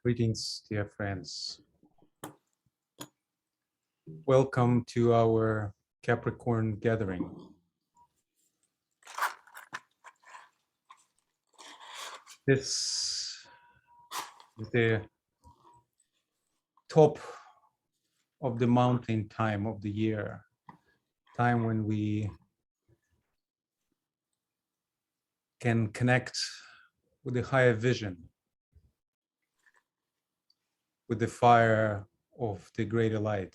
Greetings, dear friends. Welcome to our Capricorn gathering. This is the top of the mountain time of the year, time when we can connect with the higher vision, with the fire of the greater light.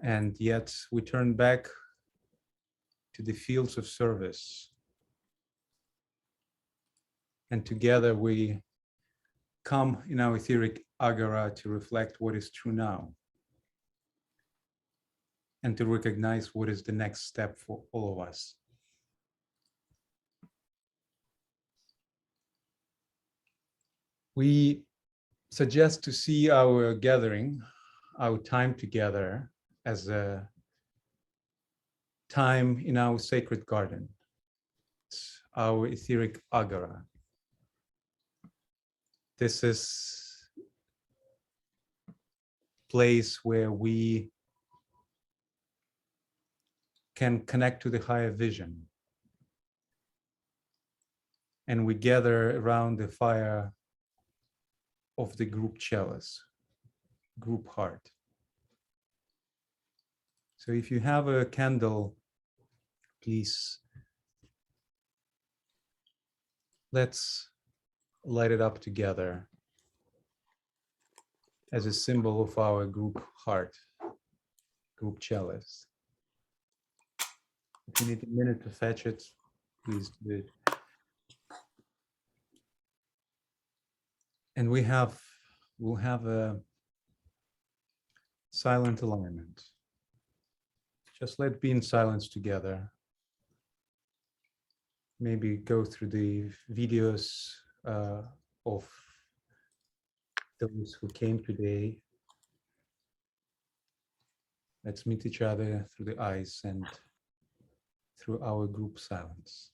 And yet we turn back to the fields of service. And together we come in our etheric agora to reflect what is true now and to recognize what is the next step for all of us. We suggest to see our gathering, our time together, as a time in our sacred garden, our etheric agora. This is a place where we can connect to the higher vision. And we gather around the fire of the group chalice, group heart. So if you have a candle, please, let's light it up together as a symbol of our group heart, group chalice. If you need a minute to fetch it, please do it. And we'll have a silent alignment. Just let be in silence together. Maybe go through the videos of those who came today. Let's meet each other through the eyes and through our group silence.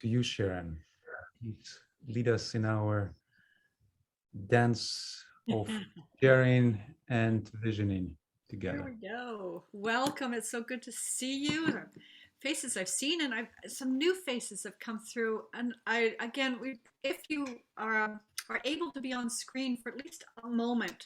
To you, Sharon, please lead us in our dance of sharing and visioning together. Here we go. Welcome. It's so good to see you. Faces I've seen, and some new faces have come through. And if you are able to be on screen for at least a moment,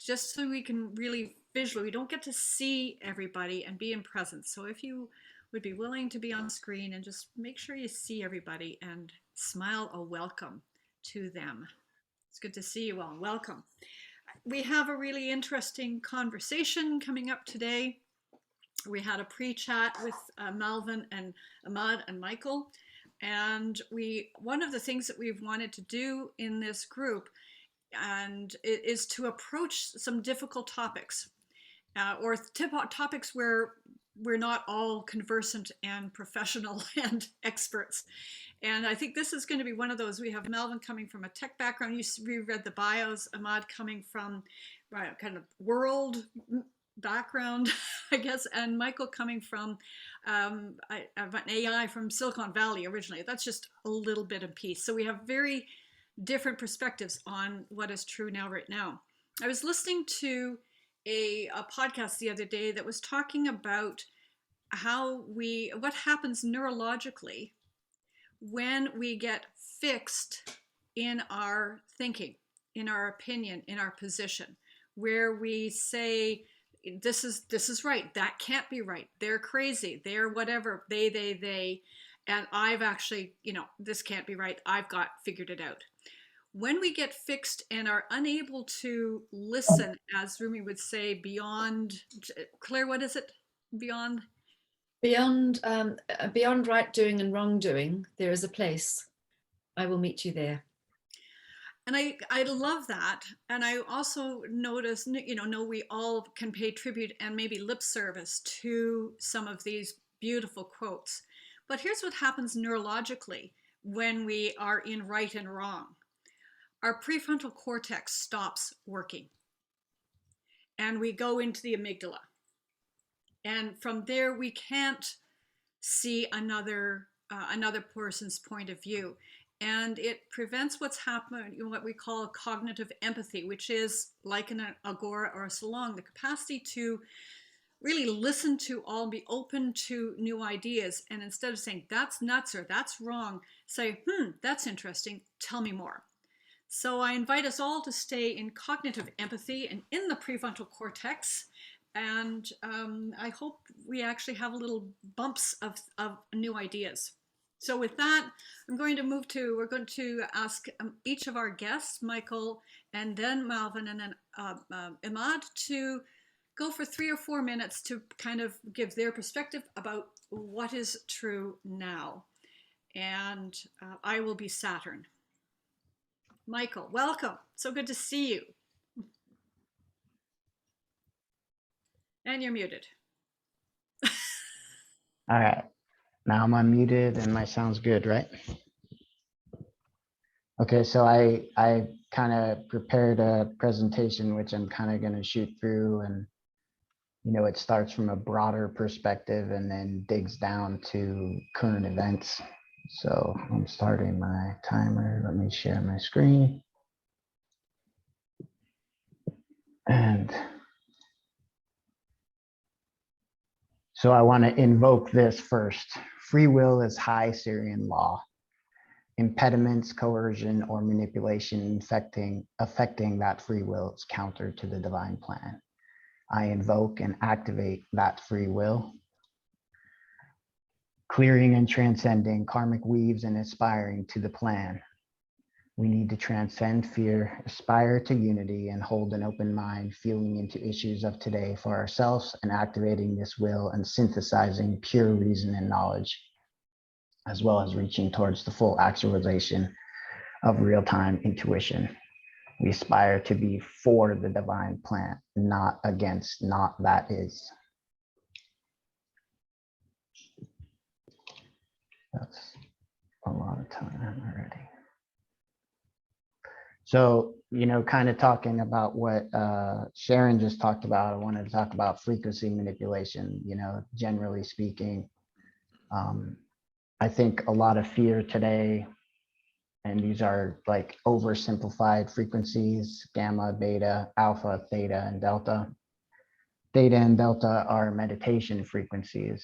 just so we can really visually, we don't get to see everybody and be in presence. So if you would be willing to be on screen and just make sure you see everybody and smile a welcome to them. It's good to see you all. Welcome. We have a really interesting conversation coming up today. We had a pre-chat with Malvin and Emad and Michael, and one of the things that we've wanted to do in this group and it is to approach some difficult topics or topics where we're not all conversant and professional and experts. And I think this is going to be one of those. We have Malvin coming from a tech background. You read the bios. Emad coming from kind of world background, I guess, and Michael coming from an AI from Silicon Valley originally. That's just a little bit of piece. So we have very different perspectives on what is true now, right now. I was listening to a podcast the other day that was talking about what happens neurologically when we get fixed in our thinking, in our opinion, in our position, where we say, this is right, that can't be right, they're crazy, they're whatever, they, and I've actually, this can't be right, I've got figured it out. When we get fixed and are unable to listen, as Rumi would say, beyond, Claire, what is it? Beyond? Beyond right doing and wrongdoing, there is a place. I will meet you there. And I love that. And I also notice, know we all can pay tribute and maybe lip service to some of these beautiful quotes. But here's what happens neurologically when we are in right and wrong. Our prefrontal cortex stops working and we go into the amygdala. And from there, we can't see another person's point of view. And it prevents what's happening, what we call cognitive empathy, which is like an agora or a salon, the capacity to really listen to all, be open to new ideas. And instead of saying, that's nuts or that's wrong, say, that's interesting, tell me more. So I invite us all to stay in cognitive empathy and in the prefrontal cortex. And I hope we actually have little bumps of new ideas. So with that, we're going to ask each of our guests, Michael, and then Malvin, and then Emad, to go for 3 or 4 minutes to kind of give their perspective about what is true now. And I will be Saturn. Michael, welcome. So good to see you. And you're muted. All right. Now I'm unmuted and my sound's good, right? Okay, so I kind of prepared a presentation, which I'm kind of going to shoot through, and it starts from a broader perspective and then digs down to current events. So I'm starting my timer. Let me share my screen. And so I want to invoke this first. Free will is high Syrian law. Impediments, coercion, or manipulation affecting that free will is counter to the divine plan. I invoke and activate that free will. Clearing and transcending karmic weaves and aspiring to the plan. We need to transcend fear, aspire to unity, and hold an open mind, feeling into issues of today for ourselves and activating this will and synthesizing pure reason and knowledge, as well as reaching towards the full actualization of real-time intuition. We aspire to be for the divine plan, not against, not that is. That's a lot of time already. So, kind of talking about what Sharon just talked about, I wanted to talk about frequency manipulation, generally speaking. I think a lot of fear today, and these are like oversimplified frequencies, gamma, beta, alpha, theta, and delta. Theta and delta are meditation frequencies.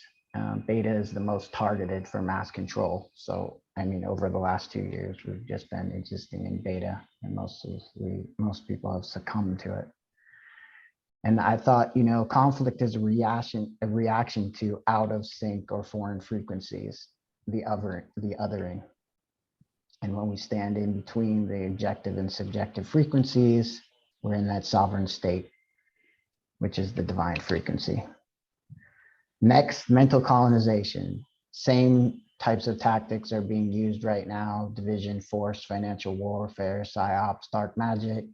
Beta is the most targeted for mass control. So, over the last 2 years, we've just been existing in beta, and most people have succumbed to it. And I thought, conflict is a reaction to out of sync or foreign frequencies, the othering. And when we stand in between the objective and subjective frequencies, we're in that sovereign state, which is the divine frequency. Next, mental colonization. Same types of tactics are being used right now: division, force, financial warfare, psyops, dark magic,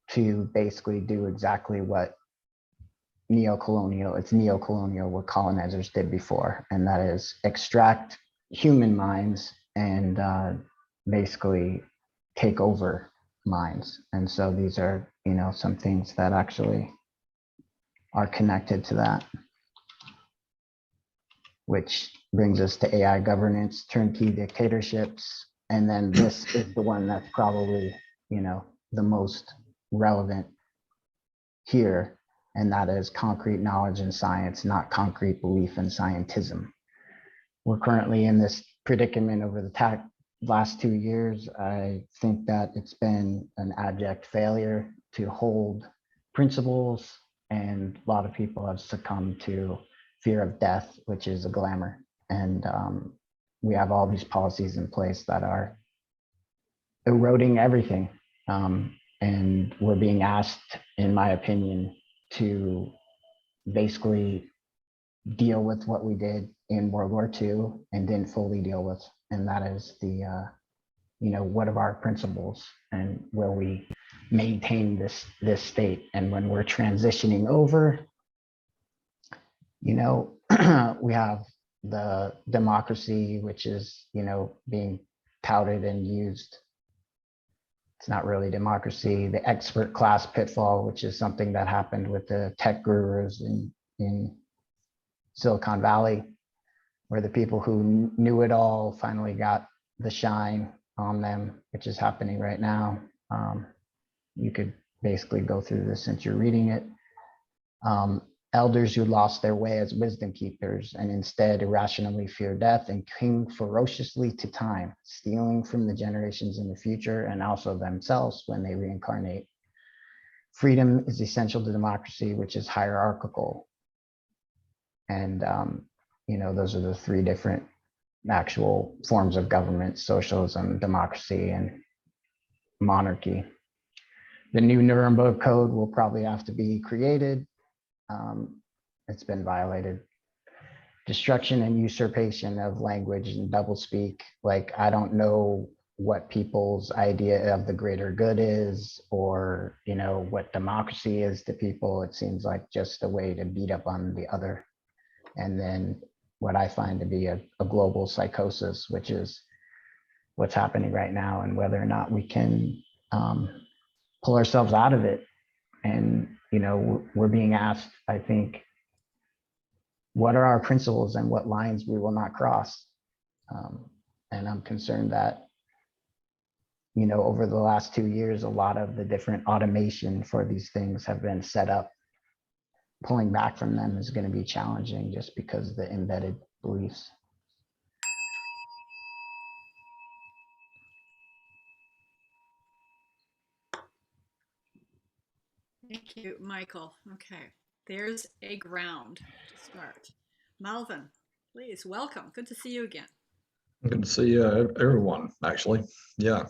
to basically do exactly what what colonizers did before, and that is extract human minds and basically take over minds. And so these are, some things that actually are connected to that, which brings us to AI governance, turnkey dictatorships. And then this is the one that's probably, the most relevant here, and that is concrete knowledge and science, not concrete belief and scientism. We're currently in this predicament over the last 2 years. I think that it's been an abject failure to hold principles, and a lot of people have succumbed to fear of death, which is a glamour. And we have all these policies in place that are eroding everything. And we're being asked, in my opinion, to basically deal with what we did in World War II and didn't fully deal with. And that is the, what are our principles and will we maintain this state? And when we're transitioning over, we have the democracy, which is, being touted and used. It's not really democracy. The expert class pitfall, which is something that happened with the tech gurus in Silicon Valley, where the people who knew it all finally got the shine on them, which is happening right now. You could basically go through this since you're reading it. Elders who lost their way as wisdom keepers and instead irrationally fear death and cling ferociously to time, stealing from the generations in the future and also themselves when they reincarnate. Freedom is essential to democracy, which is hierarchical. And, those are the three different actual forms of government: socialism, democracy, and monarchy. The new Nuremberg Code will probably have to be created. It's been violated. Destruction and usurpation of language and doublespeak. Like, I don't know what people's idea of the greater good is, or, what democracy is to people. It seems like just a way to beat up on the other. And then what I find to be a global psychosis, which is what's happening right now, and whether or not we can pull ourselves out of it. And, we're being asked, I think, what are our principles and what lines we will not cross? And I'm concerned that, over the last 2 years, a lot of the different automation for these things have been set up. Pulling back from them is going to be challenging just because of the embedded beliefs. Thank you, Michael. Okay, there's a ground to start. Malvin, please, welcome. Good to see you again. Good to see everyone, actually. Yeah.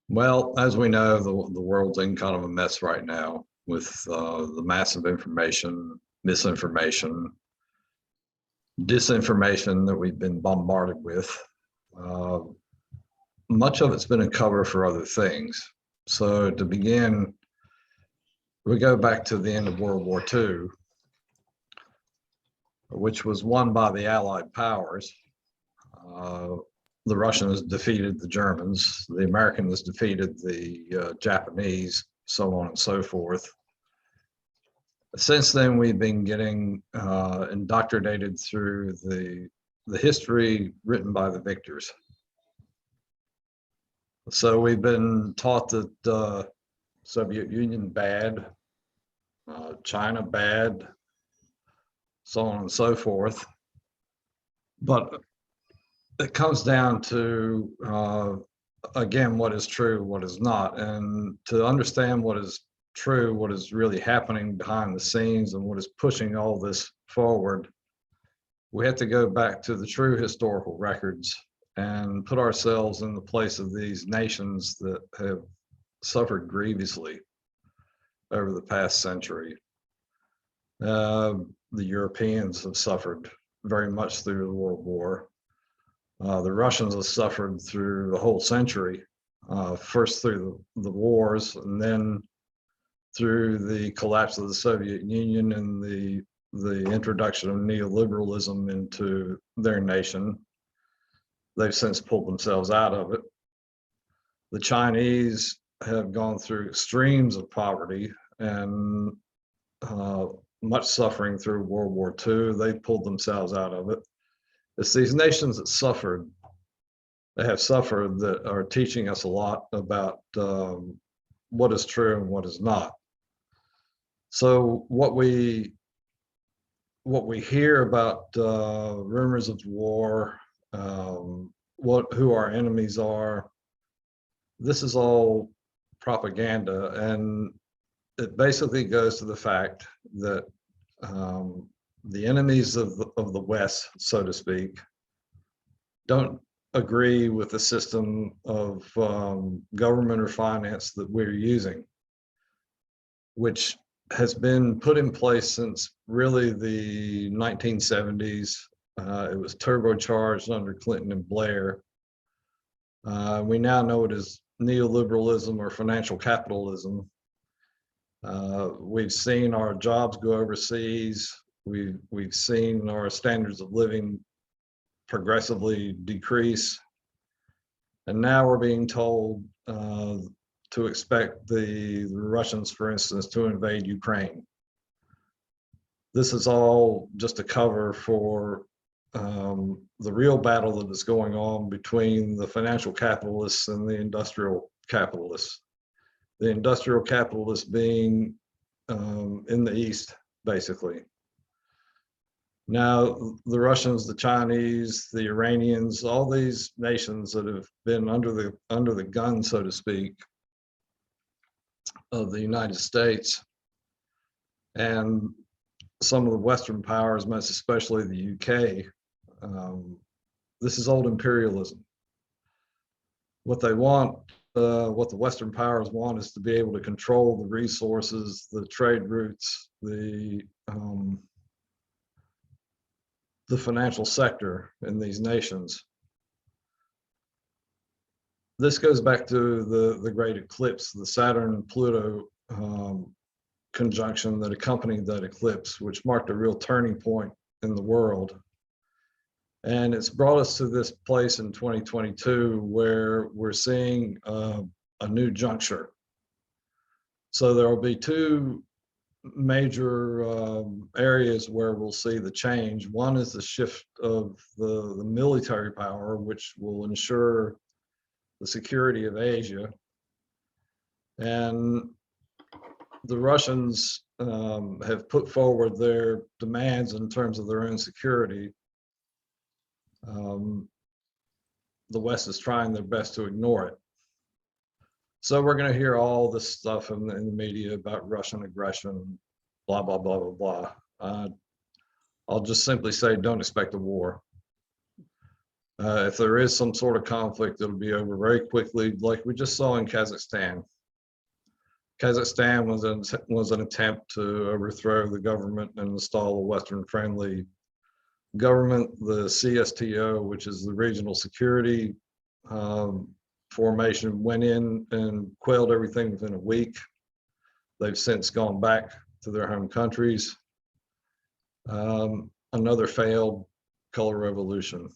Well, as we know, the world's in kind of a mess right now with the massive information, misinformation, disinformation that we've been bombarded with. Much of it's been a cover for other things. So to begin, we go back to the end of World War II, which was won by the Allied powers. The Russians defeated the Germans, the Americans defeated the Japanese, so on and so forth. Since then, we've been getting indoctrinated through the history written by the victors. So we've been taught that Soviet Union bad, China bad, so on and so forth. But it comes down to, again, what is true, what is not. And to understand what is true, what is really happening behind the scenes and what is pushing all this forward, we have to go back to the true historical records and put ourselves in the place of these nations that have suffered grievously over the past century. The Europeans have suffered very much through the World War. The Russians have suffered through the whole century, first through the wars, and then through the collapse of the Soviet Union and the introduction of neoliberalism into their nation. They've since pulled themselves out of it. The Chinese have gone through extremes of poverty and much suffering through World War II. They pulled themselves out of it. It's these nations that suffered they have suffered that are teaching us a lot about what is true and what is not. So what we hear about rumors of war, who our enemies are, this is all propaganda, and it basically goes to the fact that the enemies of the West, so to speak, don't agree with the system of government or finance that we're using, which has been put in place since really the 1970s. It was turbocharged under Clinton and Blair. We now know it as neoliberalism or financial capitalism. We've seen our jobs go overseas. We've seen our standards of living progressively decrease. And now we're being told to expect the Russians, for instance, to invade Ukraine. This is all just a cover for the real battle that is going on between the financial capitalists and the industrial capitalists. The industrial capitalists being in the East, basically. Now, the Russians, the Chinese, the Iranians, all these nations that have been under the gun, so to speak, of the United States, and some of the Western powers, most especially the UK, this is old imperialism. What they want, what the Western powers want, is to be able to control the resources, the trade routes, the financial sector in these nations. This goes back to the great eclipse, the Saturn-Pluto conjunction that accompanied that eclipse, which marked a real turning point in the world. And it's brought us to this place in 2022 where we're seeing a new juncture. So there will be two major areas where we'll see the change. One is the shift of the military power, which will ensure the security of Asia. And the Russians have put forward their demands in terms of their own security. The West is trying their best to ignore it. So we're going to hear all this stuff in the media about Russian aggression, blah, blah, blah, blah, blah. I'll just simply say, don't expect a war. If there is some sort of conflict, it'll be over very quickly, like we just saw in Kazakhstan. Kazakhstan was an attempt to overthrow the government and install a Western-friendly government. The CSTO, which is the regional security formation, went in and quelled everything within a week. They've since gone back to their home countries. Another failed color revolution.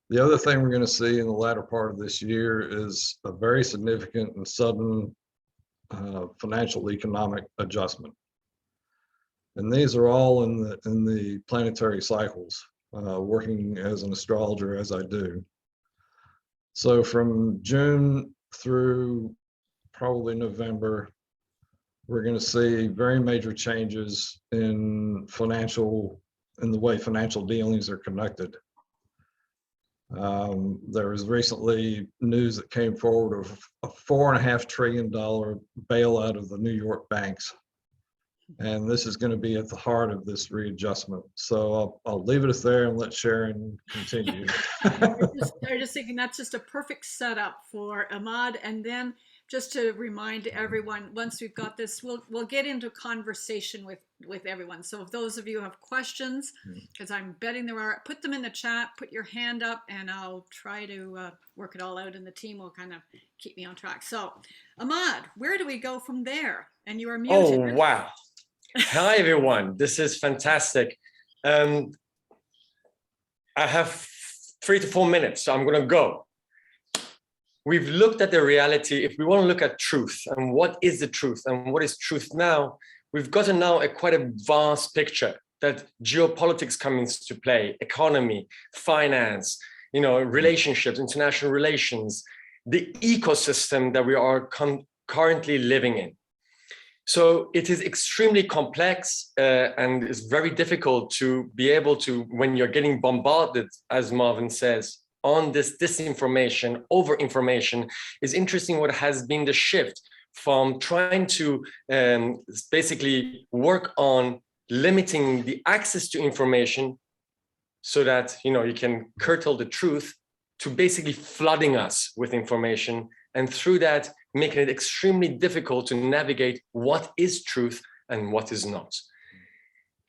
The other thing we're going to see in the latter part of this year is a very significant and sudden financial economic adjustment. And these are all in the planetary cycles, working as an astrologer as I do. So from June through probably November, we're going to see very major changes in the way financial dealings are conducted. There was recently news that came forward of a $4.5 trillion bailout of the New York banks. And this is going to be at the heart of this readjustment. So I'll leave it there and let Sharon continue. I'm just thinking that's just a perfect setup for Emad. And then just to remind everyone, once we've got this, we'll get into conversation with everyone. So if those of you have questions, because I'm betting there are, put them in the chat, put your hand up, and I'll try to work it all out, and the team will kind of keep me on track. So Emad, where do we go from there? And you are muted. Oh, wow. Hi, everyone. This is fantastic. I have 3 to 4 minutes, so I'm going to go. We've looked at the reality. If we want to look at truth and what is the truth and what is truth now, we've gotten now quite a vast picture that geopolitics comes into play, economy, finance, relationships, international relations, the ecosystem that we are currently living in. So it is extremely complex and it's very difficult to be able to, when you're getting bombarded, as Malvin says, on this disinformation, over information. Is interesting what has been the shift from trying to basically work on limiting the access to information so that you can curtail the truth, to basically flooding us with information, and through that making it extremely difficult to navigate what is truth and what is not.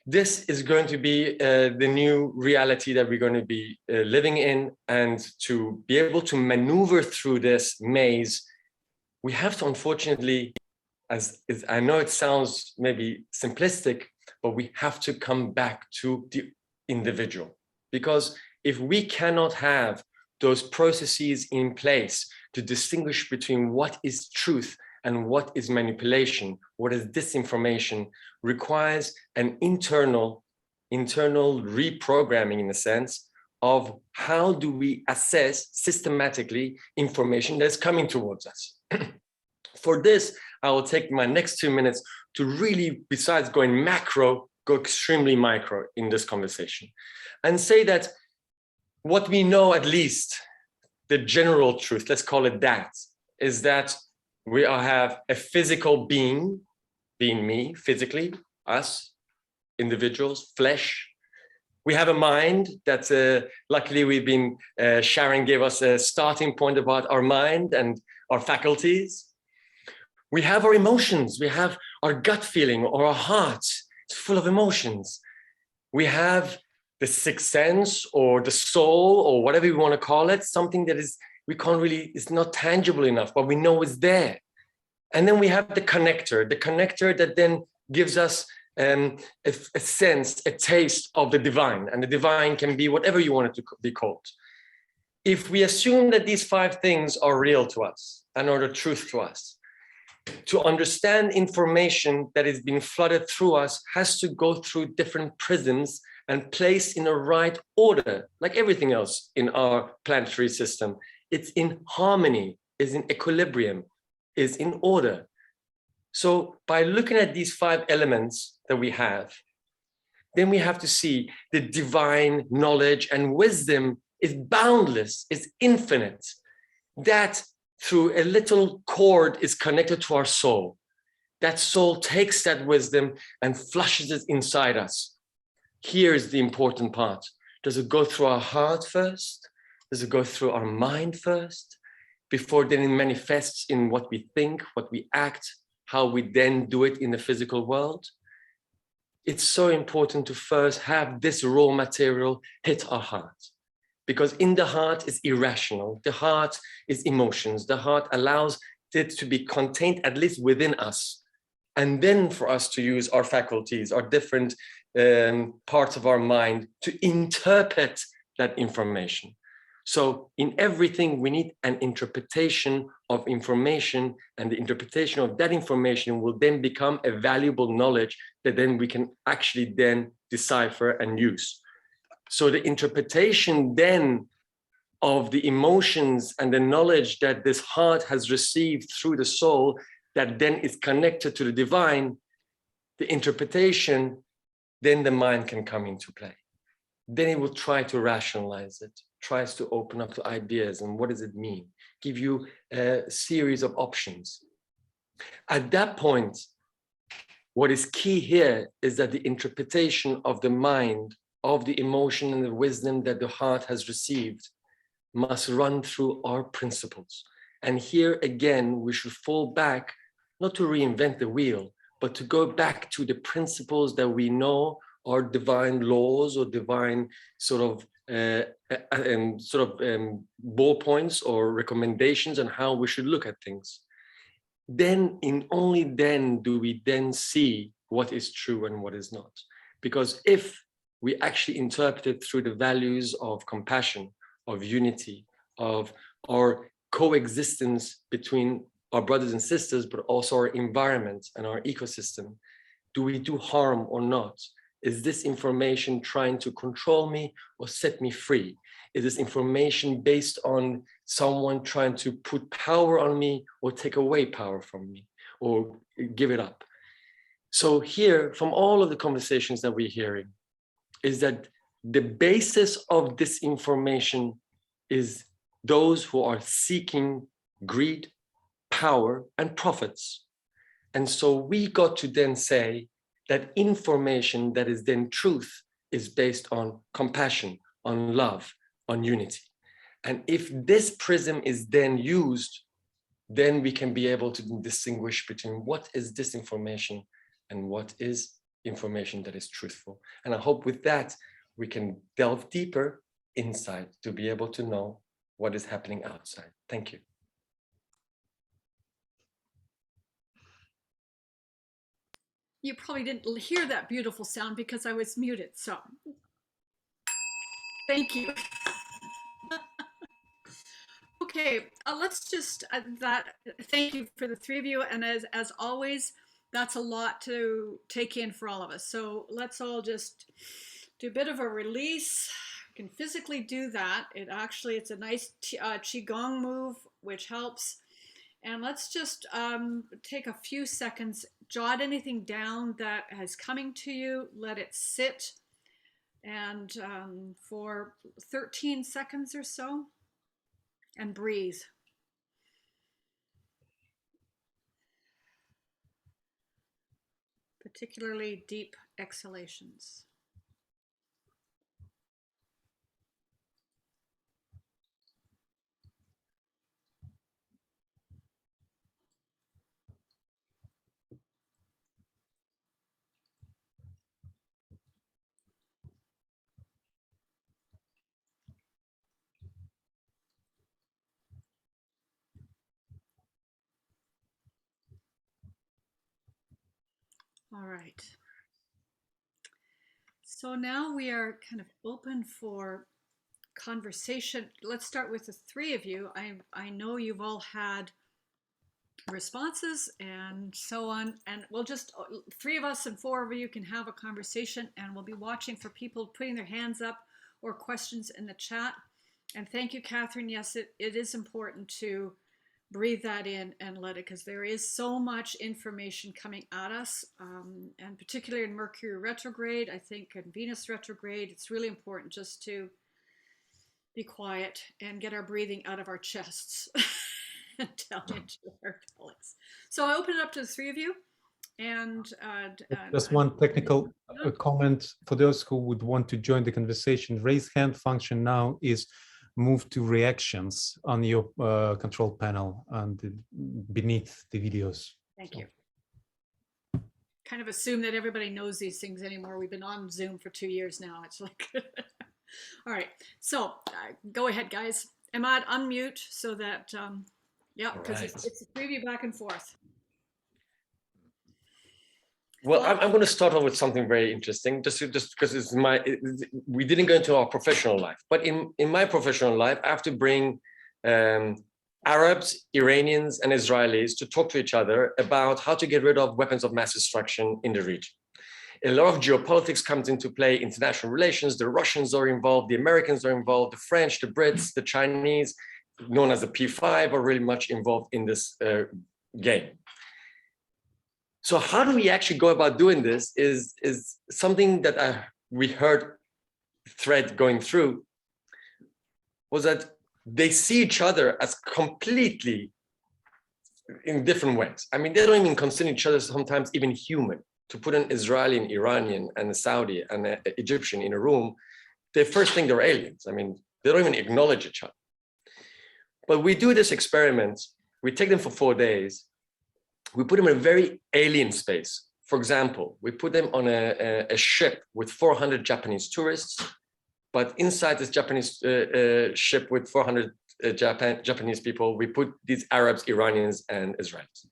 This is going to be the new reality that we're going to be living in, and to be able to maneuver through this maze, we have to, unfortunately, as I know it sounds maybe simplistic, but we have to come back to the individual. Because if we cannot have those processes in place to distinguish between what is truth and what is manipulation, what is disinformation, requires an internal reprogramming, in a sense, of how do we assess systematically information that's coming towards us. For this, I will take my next 2 minutes to really, besides going macro, go extremely micro in this conversation, and say that what we know, at least the general truth, let's call it that, is that we have a physical being me, physically, us, individuals, flesh. We have a mind that luckily we've been, Sharon gave us a starting point about our mind and our faculties. We have our emotions, we have our gut feeling, or our heart, it's full of emotions. We have the sixth sense, or the soul, or whatever you want to call it, something that is, we can't really, it's not tangible enough, but we know it's there. And then we have the connector that then gives us a sense, a taste of the divine, and the divine can be whatever you want it to be called. If we assume that these 5 things are real to us and are the truth to us, to understand information that is being flooded through us has to go through different prisms and placed in a right order, like everything else in our planetary system. It's in harmony, is in equilibrium, is in order. So by looking at these 5 elements that we have, then we have to see the divine knowledge and wisdom is boundless, is infinite. That through a little cord is connected to our soul. That soul takes that wisdom and flushes it inside us. Here is the important part. Does it go through our heart first? Does it go through our mind first? Before then it manifests in what we think, what we act, how we then do it in the physical world? It's so important to first have this raw material hit our heart. Because in the heart is irrational. The heart is emotions. The heart allows it to be contained at least within us. And then for us to use our faculties, our different parts of our mind to interpret that information. So in everything, we need an interpretation of information, and the interpretation of that information will then become a valuable knowledge that then we can actually then decipher and use. So the interpretation then of the emotions and the knowledge that this heart has received through the soul that then is connected to the divine, the interpretation, then the mind can come into play. Then it will try to rationalize it, tries to open up to ideas and what does it mean, give you a series of options. At that point, what is key here is that the interpretation of the mind, of the emotion and the wisdom that the heart has received must run through our principles. And here again, we should fall back, not to reinvent the wheel, but to go back to the principles that we know are divine laws or divine sort of ballpoints or recommendations on how we should look at things. Then, only then do we then see what is true and what is not. Because if we actually interpret it through the values of compassion, of unity, of our coexistence between our brothers and sisters, but also our environment and our ecosystem, do we do harm or not? Is this information trying to control me or set me free? Is this information based on someone trying to put power on me or take away power from me or give it up? So here, from all of the conversations that we're hearing, is that the basis of this information is those who are seeking greed, power, and profits. And so we got to then say that information that is then truth is based on compassion, on love, on unity. And if this prism is then used, then we can be able to distinguish between what is disinformation and what is information that is truthful. And I hope with that, we can delve deeper inside to be able to know what is happening outside. Thank you. You probably didn't hear that beautiful sound because I was muted, so thank you. Okay, let's just thank you for the three of you, and as always, that's a lot to take in for all of us. So let's all just do a bit of a release. We can physically do that. It's a nice qigong move, which helps. And let's just take a few seconds, jot anything down that is coming to you, let it sit, and for 13 seconds or so, and breathe. Particularly deep exhalations. All right. So now we are kind of open for conversation. Let's start with the three of you. I know you've all had responses and so on, and we'll just, three of us and four of you can have a conversation, and we'll be watching for people putting their hands up or questions in the chat. And thank you, Catherine. Yes, it is important to breathe that in and let it, because there is so much information coming at us, and particularly in Mercury retrograde, I think, and Venus retrograde, it's really important just to be quiet and get our breathing out of our chests and down into our bellies. So I open it up to the three of you, and just one technical comment for those who would want to join the conversation. Raise hand function now is move to reactions on your control panel and beneath the videos. Thank you. Kind of assume that everybody knows these things anymore. We've been on Zoom for 2 years now. It's like, all right. So go ahead, guys. Emad, unmute so that, yeah, because it's a preview back and forth. Well, I'm going to start off with something very interesting, just because we didn't go into our professional life, but in my professional life, I have to bring Arabs, Iranians, and Israelis to talk to each other about how to get rid of weapons of mass destruction in the region. A lot of geopolitics comes into play, international relations, the Russians are involved, the Americans are involved, the French, the Brits, the Chinese, known as the P5, are really much involved in this game. So how do we actually go about doing this is something that we heard thread going through, was that they see each other as completely in different ways. I mean, they don't even consider each other sometimes even human. To put an Israeli, an Iranian, and a Saudi, and an Egyptian in a room, they first think they're aliens. I mean, they don't even acknowledge each other. But we do this experiment, we take them for 4 days, we put them in a very alien space. For example, we put them on a ship with 400 Japanese tourists, but inside this Japanese ship with 400 Japanese people, we put these Arabs, Iranians, and Israelis.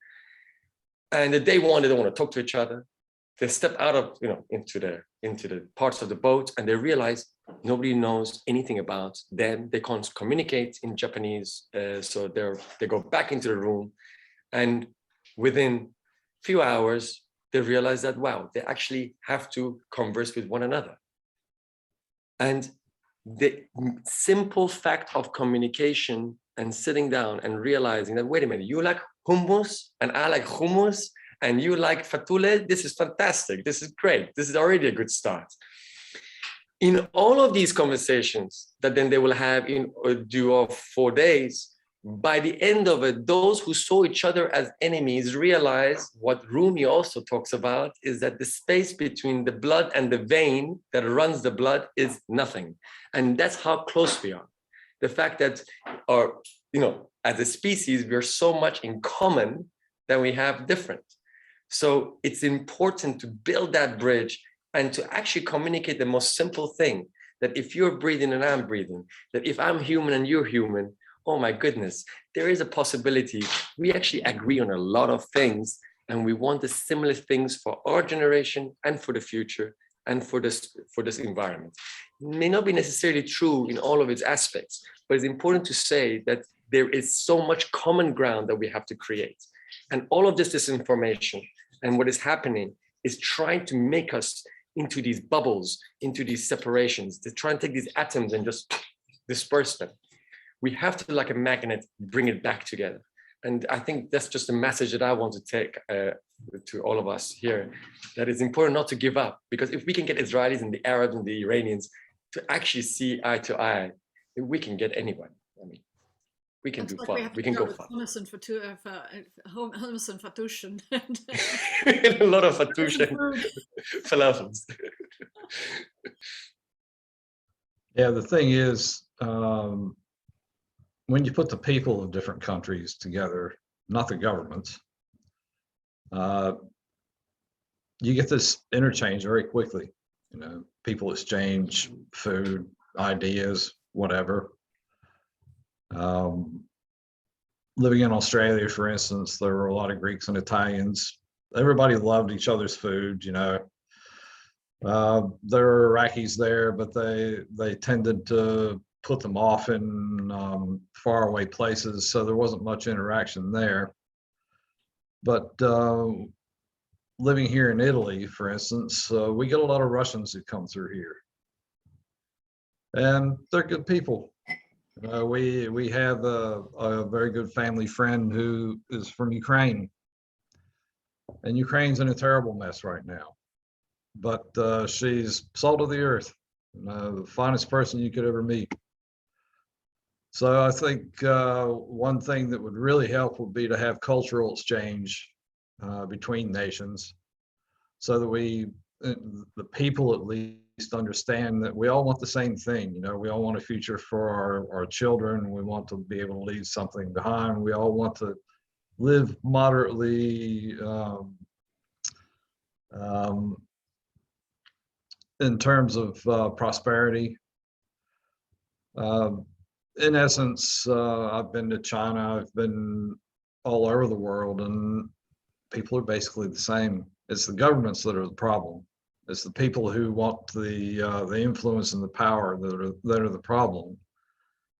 And the day one, they don't want to talk to each other. They step out of, into the parts of the boat, and they realize nobody knows anything about them. They can't communicate in Japanese, so they go back into the room, and within a few hours, they realize that, wow, they actually have to converse with one another. And the simple fact of communication and sitting down and realizing that, wait a minute, you like hummus and I like hummus and you like fatoulle, this is fantastic. This is great. This is already a good start. In all of these conversations that then they will have in a duo of 4 days, by the end of it, those who saw each other as enemies realize what Rumi also talks about is that the space between the blood and the vein that runs the blood is nothing. And that's how close we are. The fact that as a species, we're so much in common that we have different. So it's important to build that bridge and to actually communicate the most simple thing, that if you're breathing and I'm breathing, that if I'm human and you're human, oh my goodness, there is a possibility we actually agree on a lot of things and we want the similar things for our generation and for the future and for this environment. It may not be necessarily true in all of its aspects, but it's important to say that there is so much common ground that we have to create. And all of this disinformation and what is happening is trying to make us into these bubbles, into these separations. They try and take these atoms and just disperse them. We have to, like a magnet, bring it back together. And I think that's just a message that I want to take to all of us here, that it's important not to give up, because if we can get Israelis and the Arabs and the Iranians to actually see eye to eye, we can get anyone. I mean, we can do far. We can go far. Hummus and fatouche. A lot of fatouche and falafels. Yeah, the thing is, when you put the people of different countries together, not the governments, you get this interchange very quickly. People exchange food, ideas, whatever. Living in Australia, for instance, there were a lot of Greeks and Italians. Everybody loved each other's food, There were Iraqis there, but they tended to put them off in faraway places, so there wasn't much interaction there. But living here in Italy, for instance, we get a lot of Russians who come through here, and they're good people. We have a very good family friend who is from Ukraine, and Ukraine's in a terrible mess right now. But she's salt of the earth, the finest person you could ever meet. So I think one thing that would really help would be to have cultural exchange between nations, so that the people at least understand that we all want the same thing. We all want a future for our children. We want to be able to leave something behind. We all want to live moderately in terms of prosperity. In essence, I've been to China, I've been all over the world, and people are basically the same. It's the governments that are the problem. It's the people who want the influence and the power that are the problem.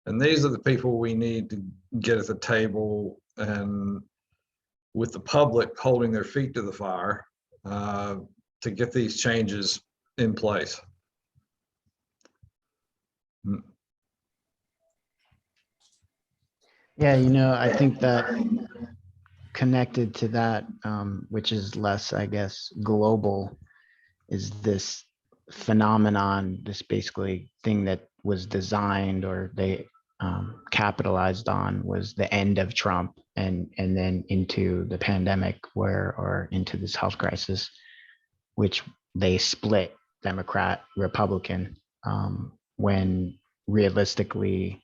And these are the people we need to get at the table, and with the public holding their feet to the fire, to get these changes in place. Yeah, I think that connected to that, which is less, I guess, global, is this phenomenon, this basically thing that was designed or they capitalized on, was the end of Trump and then into the pandemic or into this health crisis, which they split Democrat, Republican, when realistically,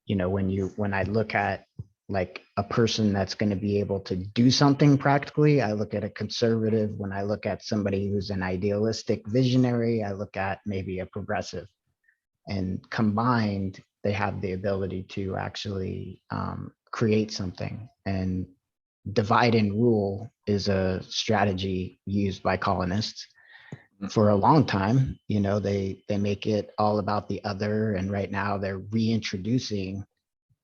when I look at like a person that's going to be able to do something practically, I look at a conservative. When I look at somebody who's an idealistic visionary, I look at maybe a progressive. And combined, they have the ability to actually create something. And divide and rule is a strategy used by colonists for a long time. They make it all about the other, and right now they're reintroducing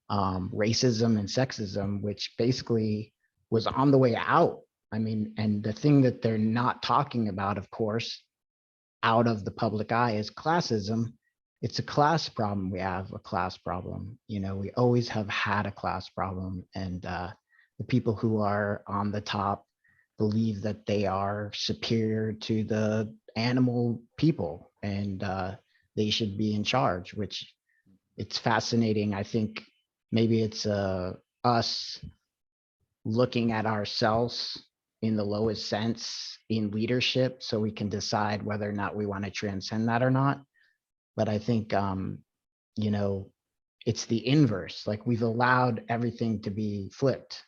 racism and sexism, which basically was on the way out I mean, and the thing that they're not talking about, of course, out of the public eye is classism. It's a class problem. We have a class problem. You know, we always have had a class problem. And the people who are on the top believe that they are superior to the animal people, and they should be in charge, which it's fascinating. I think maybe it's us looking at ourselves in the lowest sense in leadership, so we can decide whether or not we want to transcend that or not. But I think, you know, it's the inverse. Like, we've allowed everything to be flipped.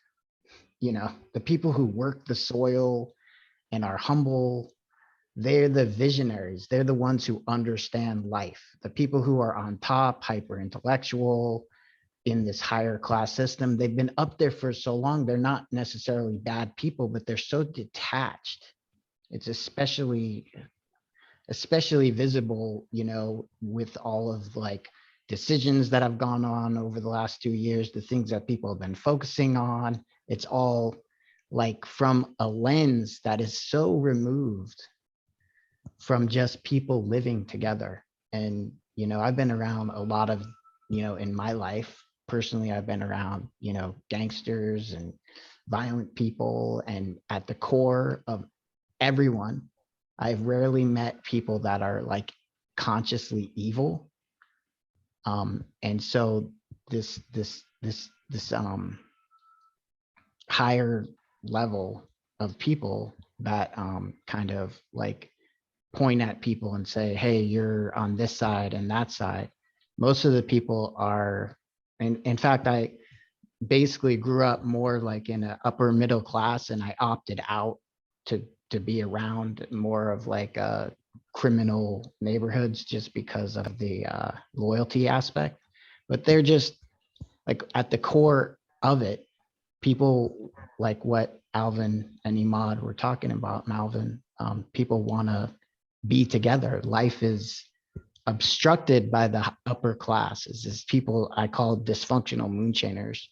You know, the people who work the soil and are humble, they're the visionaries. They're the ones who understand life. The people who are on top, hyper intellectual, in this higher class system, they've been up there for so long. They're not necessarily bad people, but they're so detached. It's especially visible, you know, with all of like decisions that have gone on over the last 2 years, the things that people have been focusing on. It's all like from a lens that is so removed from just people living together. And, you know, I've been around a lot of, you know, in my life, personally, I've been around, you know, gangsters and violent people. And at the core of everyone, I've rarely met people that are like consciously evil. And so this higher level of people that kind of like point at people and say, hey, you're on this side and that side. Most of the people are, and in fact, I basically grew up more like in an upper middle class, and I opted out to be around more of like criminal neighborhoods just because of the loyalty aspect. But they're just like at the core of it, people like what Alvin and Emad were talking about, Malvin, people want to be together. Life is obstructed by the upper class. Is this people I call dysfunctional moonshiners.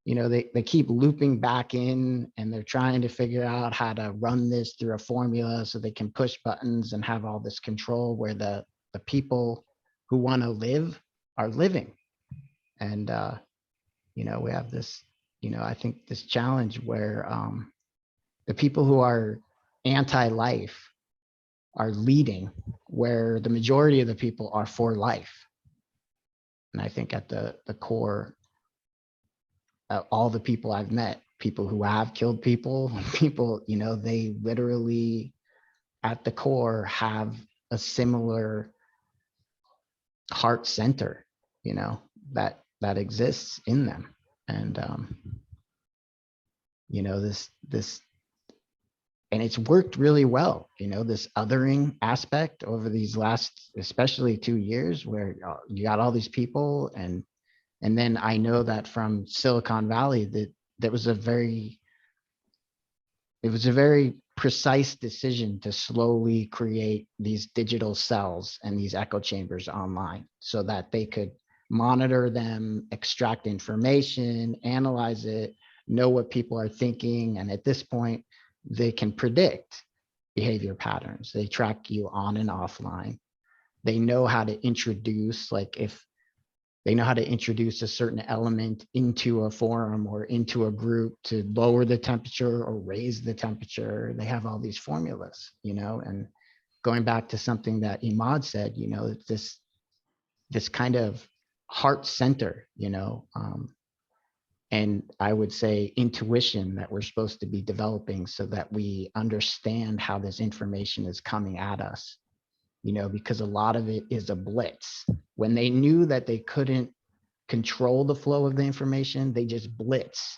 You know, they keep looping back in, and they're trying to figure out how to run this through a formula so they can push buttons and have all this control, where the people who want to live are living. And you know, we have this, you know, I think this challenge where the people who are anti-life are leading, where the majority of the people are for life. And I think at the core, all the people I've met, people who have killed people, people, you know, they literally at the core have a similar heart center, you know, that exists in them. And you know, this and it's worked really well, you know, this othering aspect over these last, especially 2 years, where you got all these people. And then I know that from Silicon Valley that it was a very precise decision to slowly create these digital cells and these echo chambers online so that they could monitor them, extract information, analyze it, know what people are thinking. And at this point, they can predict behavior patterns. They track you on and offline. They know how to introduce, like if they know how to introduce a certain element into a forum or into a group to lower the temperature or raise the temperature. They have all these formulas, you know. And going back to something that Emad said, you know, this kind of heart center, you know, and I would say intuition that we're supposed to be developing so that we understand how this information is coming at us, you know, because a lot of it is a blitz. When they knew that they couldn't control the flow of the information, they just blitz.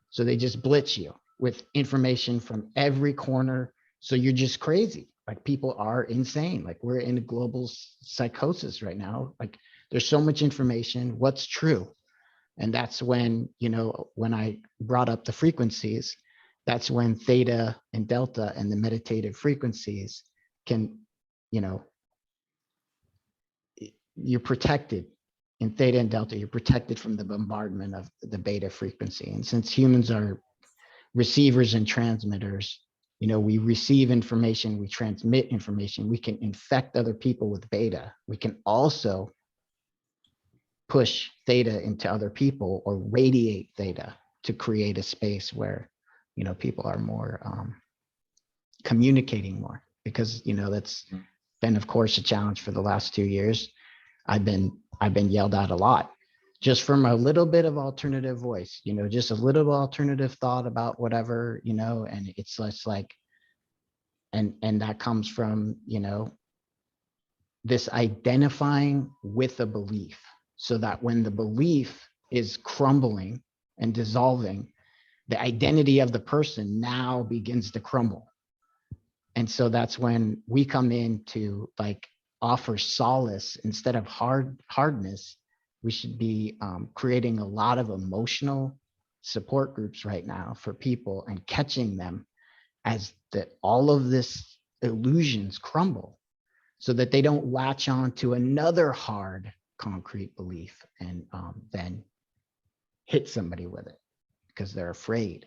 So they just blitz you with information from every corner. So you're just crazy. Like, people are insane. Like, we're in a global psychosis right now. Like, there's so much information. What's true? And that's when, you know, when I brought up the frequencies, that's when theta and delta and the meditative frequencies can, you know, you're protected in theta and delta. You're protected from the bombardment of the beta frequency. And since humans are receivers and transmitters. You know, we receive information, we transmit information, we can infect other people with beta. We can also push theta into other people or radiate theta to create a space where, you know, people are more communicating more, because, you know, that's been, of course, a challenge for the last 2 years. I've been yelled at a lot just from a little bit of alternative voice, you know, just a little alternative thought about whatever, you know, and it's just like, and that comes from, you know, this identifying with a belief, so that when the belief is crumbling and dissolving, the identity of the person now begins to crumble. And so that's when we come in to like offer solace instead of hardness. We should be creating a lot of emotional support groups right now for people and catching them as all of this illusions crumble, so that they don't latch on to another hard concrete belief and then hit somebody with it because they're afraid.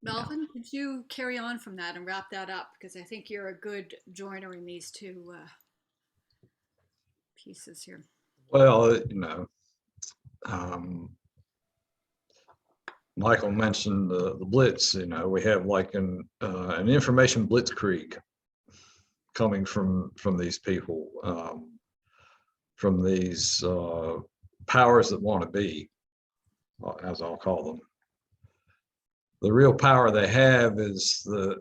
Malvin, could you carry on from that and wrap that up? Because I think you're a good joiner in these two pieces here. Well, you know, Michael mentioned the blitz. You know, we have like an information blitzkrieg coming from these people, from these powers that want to be, as I'll call them. The real power they have is that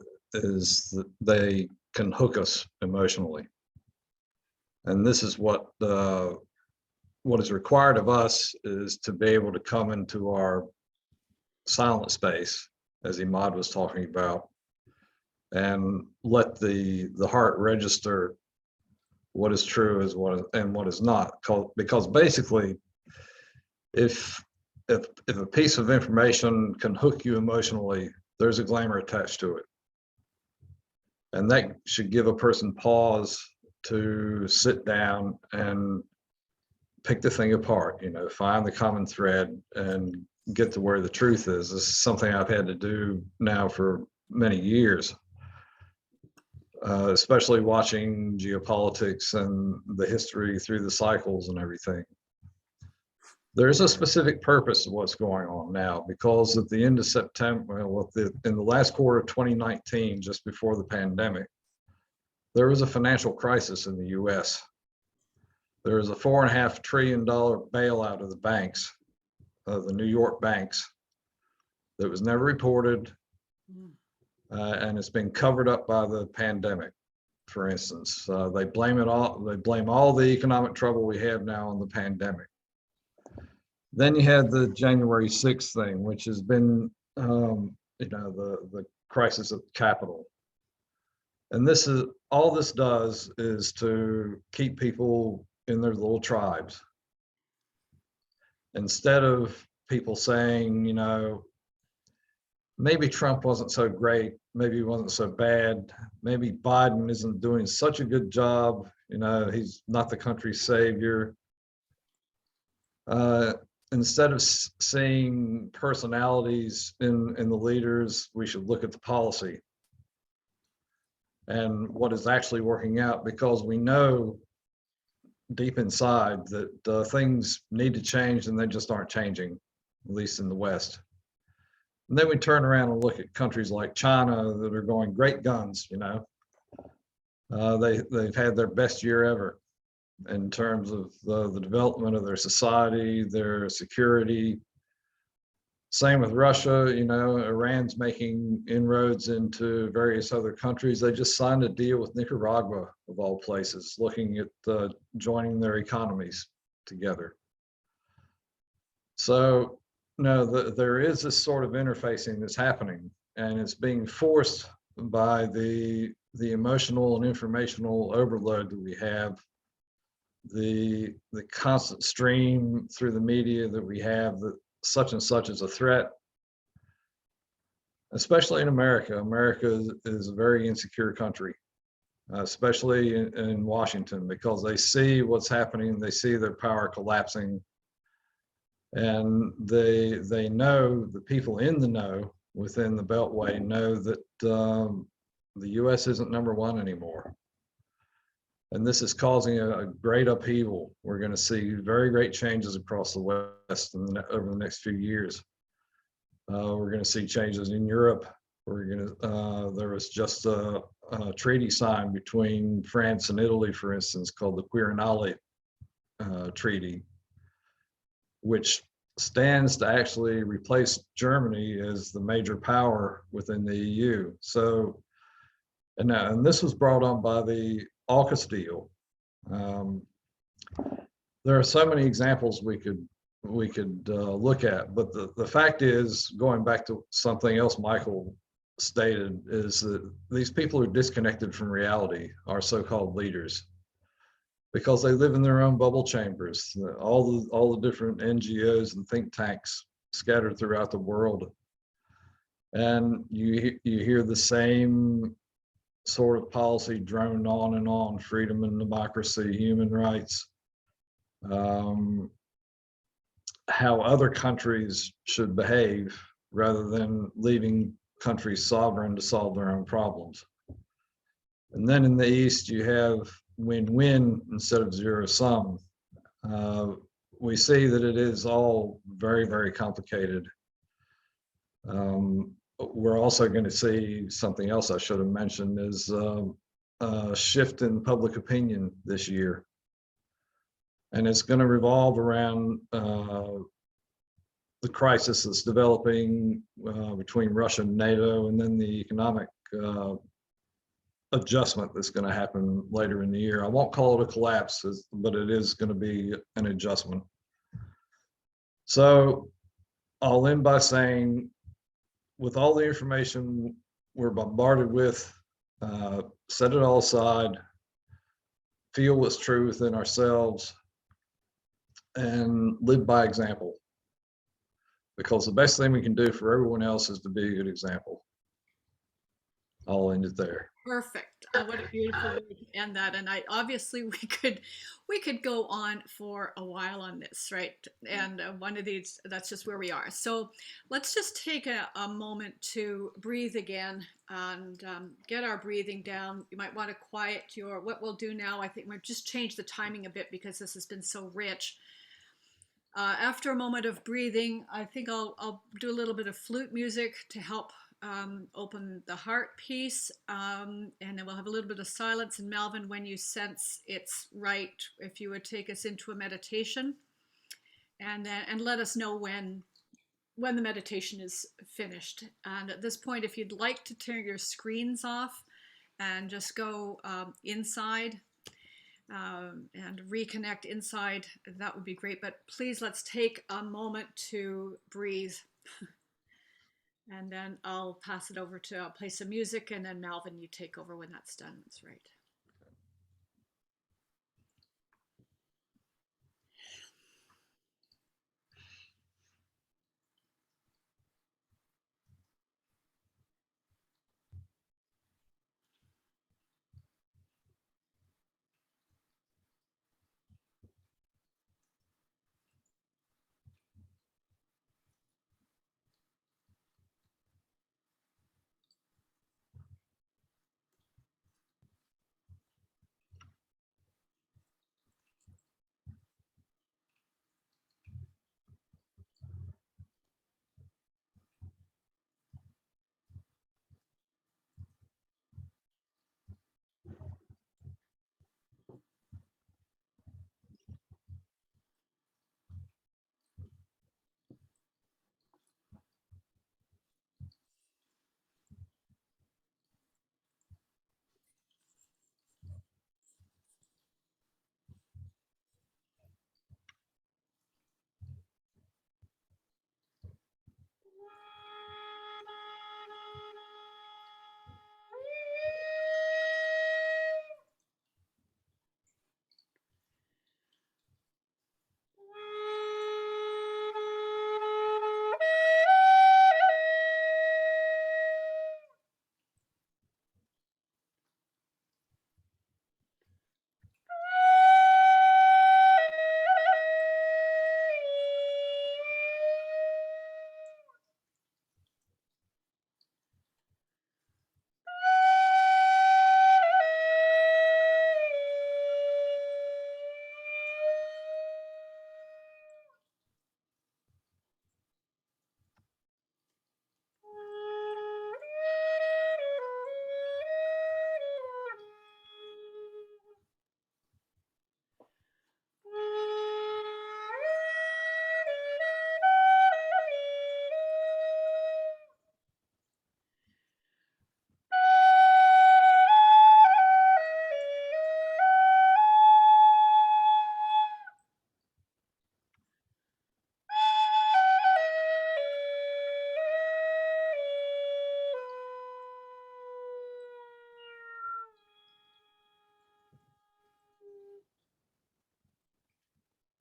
they can hook us emotionally, and this is what is required of us, is to be able to come into our silent space, as Emad was talking about, and let the heart register what is true as what is not. Because basically, if a piece of information can hook you emotionally, there's a glamour attached to it, and that should give a person pause to sit down and pick the thing apart, you know, find the common thread and get to where the truth is. This is something I've had to do now for many years, especially watching geopolitics and the history through the cycles and everything. There's a specific purpose of what's going on now, because at the end of September, well, in the last quarter of 2019, just before the pandemic, there was a financial crisis in the US. There was a $4.5 trillion bailout of the banks, the New York banks, that was never reported, and it's been covered up by the pandemic. For instance, they blame all the economic trouble we have now on the pandemic. Then you had the January 6th thing, which has been, you know, the crisis at the Capitol. And all this does is to keep people in their little tribes. Instead of people saying, you know, maybe Trump wasn't so great, maybe he wasn't so bad, maybe Biden isn't doing such a good job, you know, he's not the country's savior. Instead of seeing personalities in the leaders, we should look at the policy and what is actually working out, because we know deep inside that things need to change and they just aren't changing, at least in the West. And then we turn around and look at countries like China that are going great guns, you know. They've had their best year ever in terms of the development of their society, their security. Same with Russia, you know, Iran's making inroads into various other countries. They just signed a deal with Nicaragua, of all places, looking at joining their economies together. So, no, there is this sort of interfacing that's happening, and it's being forced by the emotional and informational overload that we have, the constant stream through the media that we have, that such and such is a threat, especially in America. America is a very insecure country, especially in Washington, because they see what's happening, they see their power collapsing, and they know, the people in the know, within the Beltway know that the US isn't number one anymore. And this is causing a great upheaval. We're going to see very great changes across the West over the next few years. We're going to see changes in Europe. There was just a treaty signed between France and Italy, for instance, called the Quirinale Treaty, which stands to actually replace Germany as the major power within the EU. So, and this was brought on by the AUKUS deal. There are so many examples we could look at, but the fact is, going back to something else Michael stated, is that these people are disconnected from reality, our so-called leaders, because they live in their own bubble chambers. All the different NGOs and think tanks scattered throughout the world, and you hear the same sort of policy droned on and on: freedom and democracy, human rights, how other countries should behave rather than leaving countries sovereign to solve their own problems. And then in the East, you have win-win instead of zero-sum. We see that it is all very, very complicated. We're also going to see something else I should have mentioned, is a shift in public opinion this year. And it's going to revolve around the crisis that's developing between Russia and NATO, and then the economic adjustment that's going to happen later in the year. I won't call it a collapse, but it is going to be an adjustment. So I'll end by saying, with all the information we're bombarded with, set it all aside, feel what's true within ourselves, and live by example. Because the best thing we can do for everyone else is to be a good example. I'll end it there. Perfect. What a beautiful way to end that. And obviously we could go on for a while on this, right? And one of these, that's just where we are. So let's just take a moment to breathe again and get our breathing down. You might want to quiet what we'll do now. I think we've just changed the timing a bit because this has been so rich. After a moment of breathing, I think I'll do a little bit of flute music to help open the heart piece, and then we'll have a little bit of silence. And Malvin, when you sense it's right, if you would take us into a meditation, and let us know when the meditation is finished. And at this point, if you'd like to turn your screens off and just go inside and reconnect inside, that would be great. But please, let's take a moment to breathe. And then I'll pass it over to, I'll play some music, and then Malvin, you take over when that's done. That's right.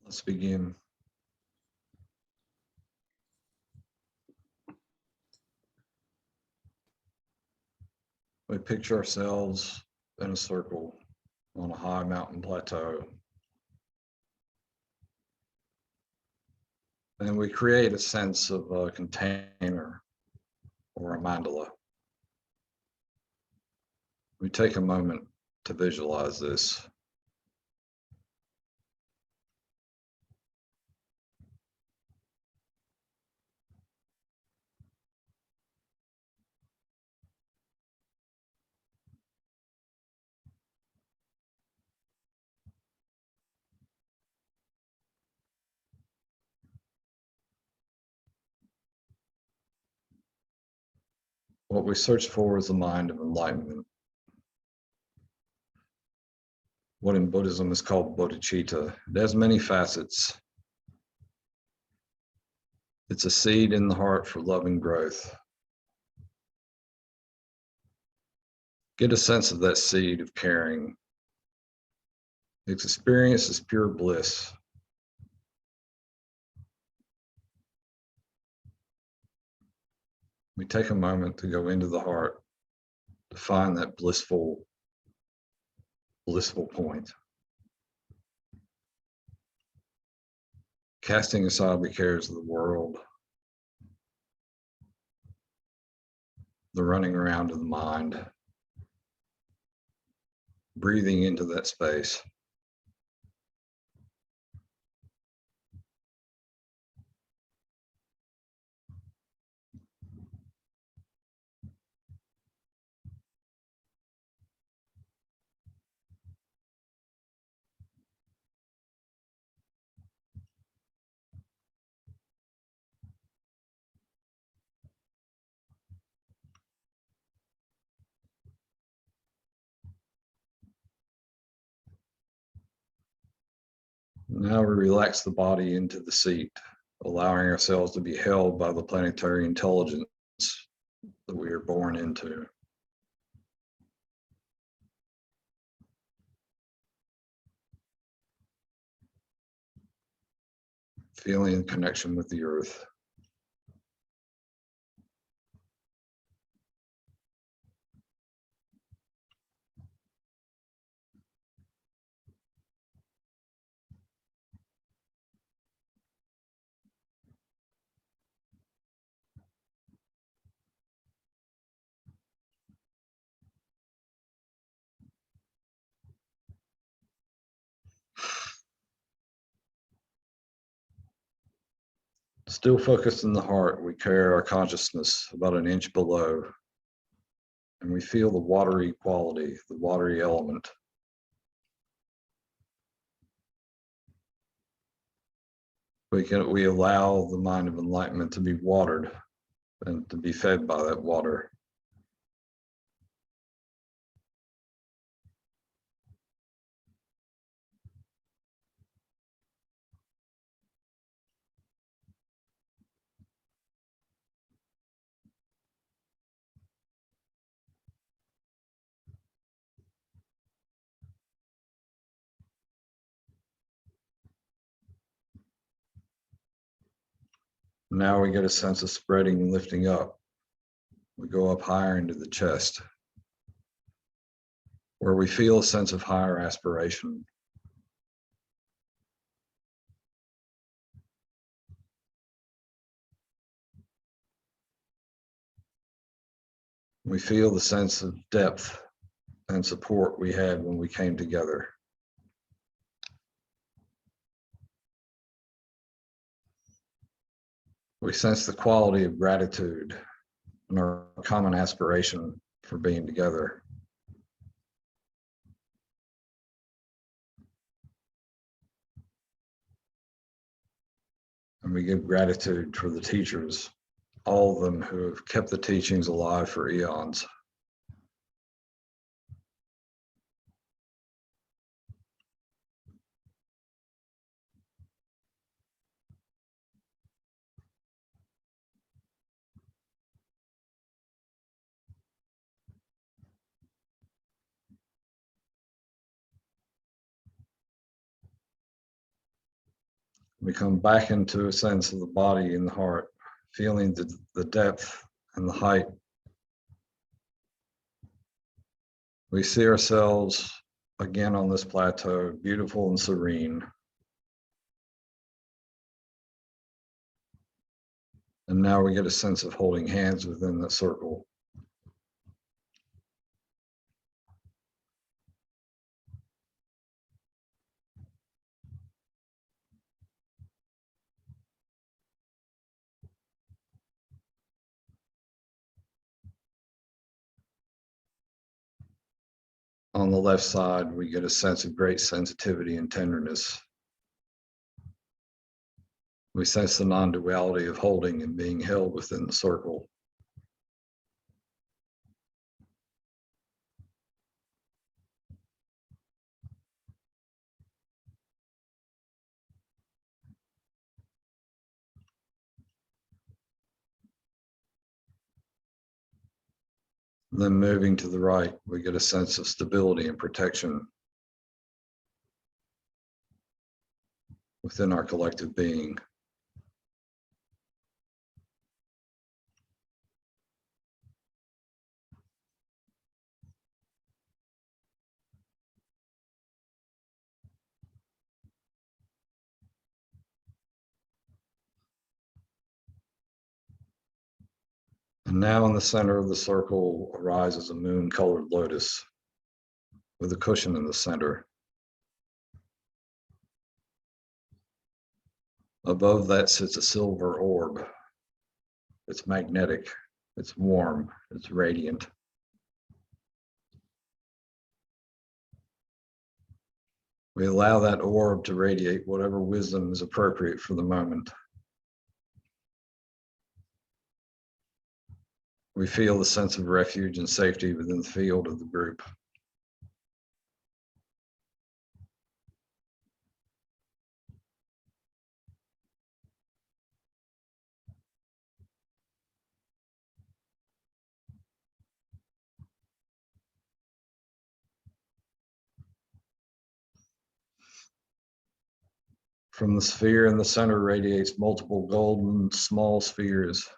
Let's begin. We picture ourselves in a circle on a high mountain plateau. And we create a sense of a container or a mandala. We take a moment to visualize this. What we search for is the mind of enlightenment. What in Buddhism is called bodhicitta. It has many facets. It's a seed in the heart for loving growth. Get a sense of that seed of caring. Its experience is pure bliss. We take a moment to go into the heart to find that blissful point. Casting aside the cares of the world, the running around of the mind, breathing into that space. Now we relax the body into the seat, allowing ourselves to be held by the planetary intelligence that we are born into. Feeling the connection with the earth. Still focused in the heart, we carry our consciousness about an inch below, and we feel the watery quality, the watery element. We allow the mind of enlightenment to be watered and to be fed by that water. Now we get a sense of spreading and lifting up. We go up higher into the chest, where we feel a sense of higher aspiration. We feel the sense of depth and support we had when we came together. We sense the quality of gratitude and our common aspiration for being together. And we give gratitude for the teachers, all of them who have kept the teachings alive for eons. We come back into a sense of the body and the heart, feeling the depth and the height. We see ourselves again on this plateau, beautiful and serene. And now we get a sense of holding hands within the circle. On the left side, we get a sense of great sensitivity and tenderness. We sense the non-duality of holding and being held within the circle. Then moving to the right, we get a sense of stability and protection within our collective being. And now in the center of the circle arises a moon-colored lotus with a cushion in the center. Above that sits a silver orb. It's magnetic, it's warm, it's radiant. We allow that orb to radiate whatever wisdom is appropriate for the moment. We feel the sense of refuge and safety within the field of the group. From the sphere in the center radiates multiple golden small spheres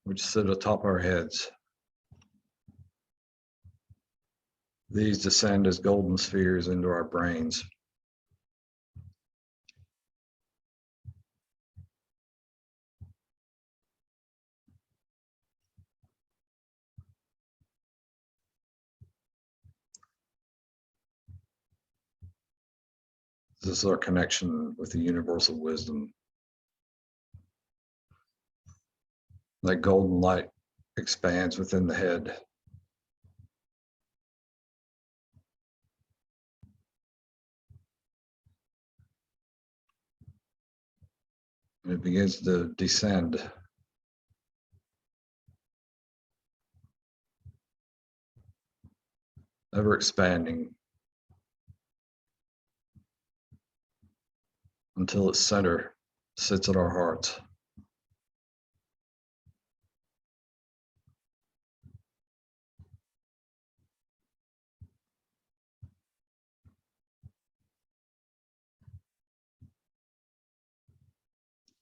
which sit atop our heads. These descend as golden spheres into our brains. This is our connection with the universal wisdom. That golden light expands within the head. And it begins to descend. Ever expanding until its center sits at our hearts.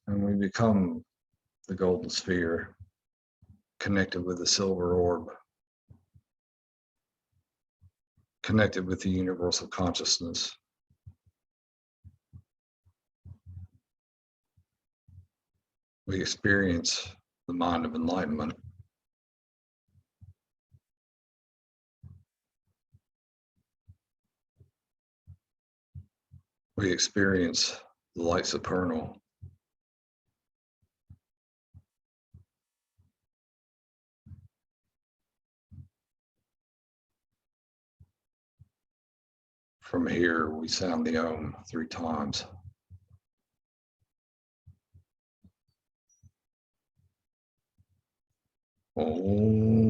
And we become the golden sphere, connected with the silver orb, connected with the universal consciousness. We experience the mind of enlightenment. We experience the light supernal. From here, we sound the Om 3 times. Om.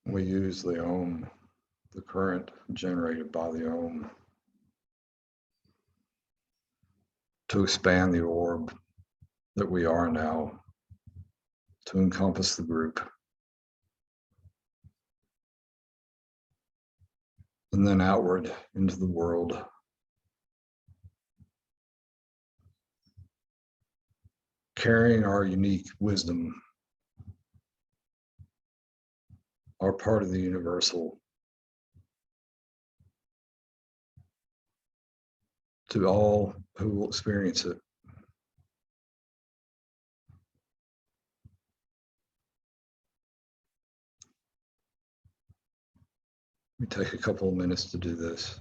We use the Om, the current generated by the Om, to expand the orb that we are now, to encompass the group. And then outward into the world. Carrying our unique wisdom, our part of the universal, to all who will experience it. We take a couple of minutes to do this.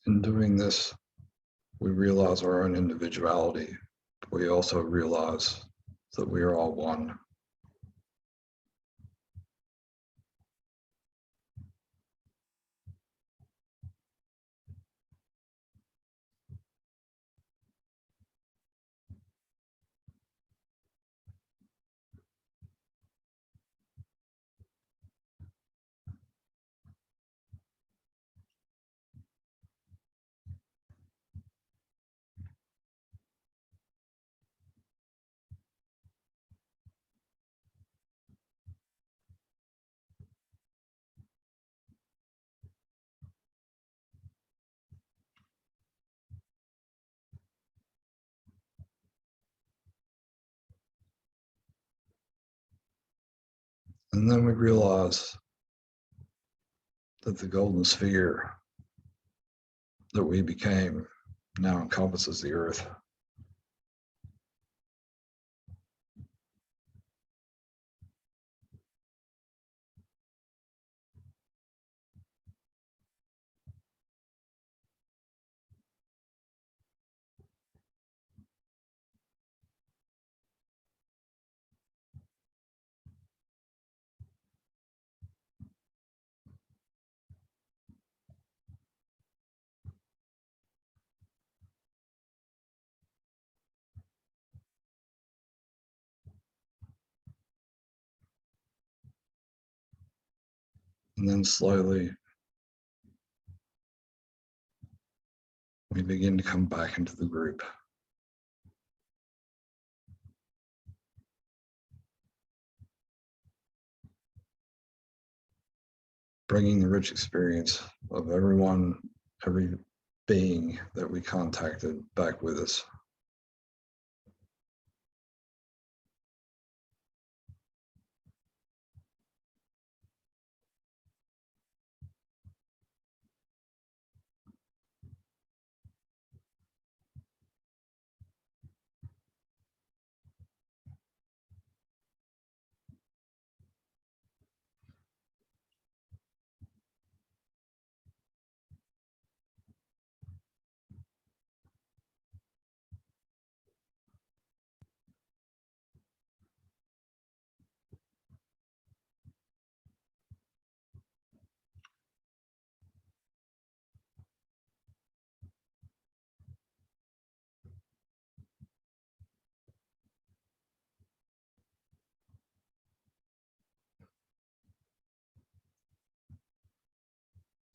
In doing this, we realize our own individuality. We also realize that we are all one. And then we realize that the golden sphere that we became now encompasses the earth. And then slowly, we begin to come back into the group. Bringing the rich experience of everyone, every being that we contacted back with us.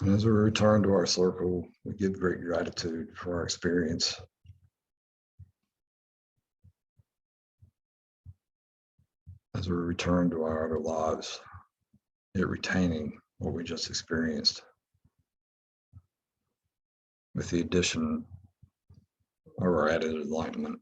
And as we return to our circle, we give great gratitude for our experience. As we return to our other lives, yet retaining what we just experienced, with the addition of our added enlightenment.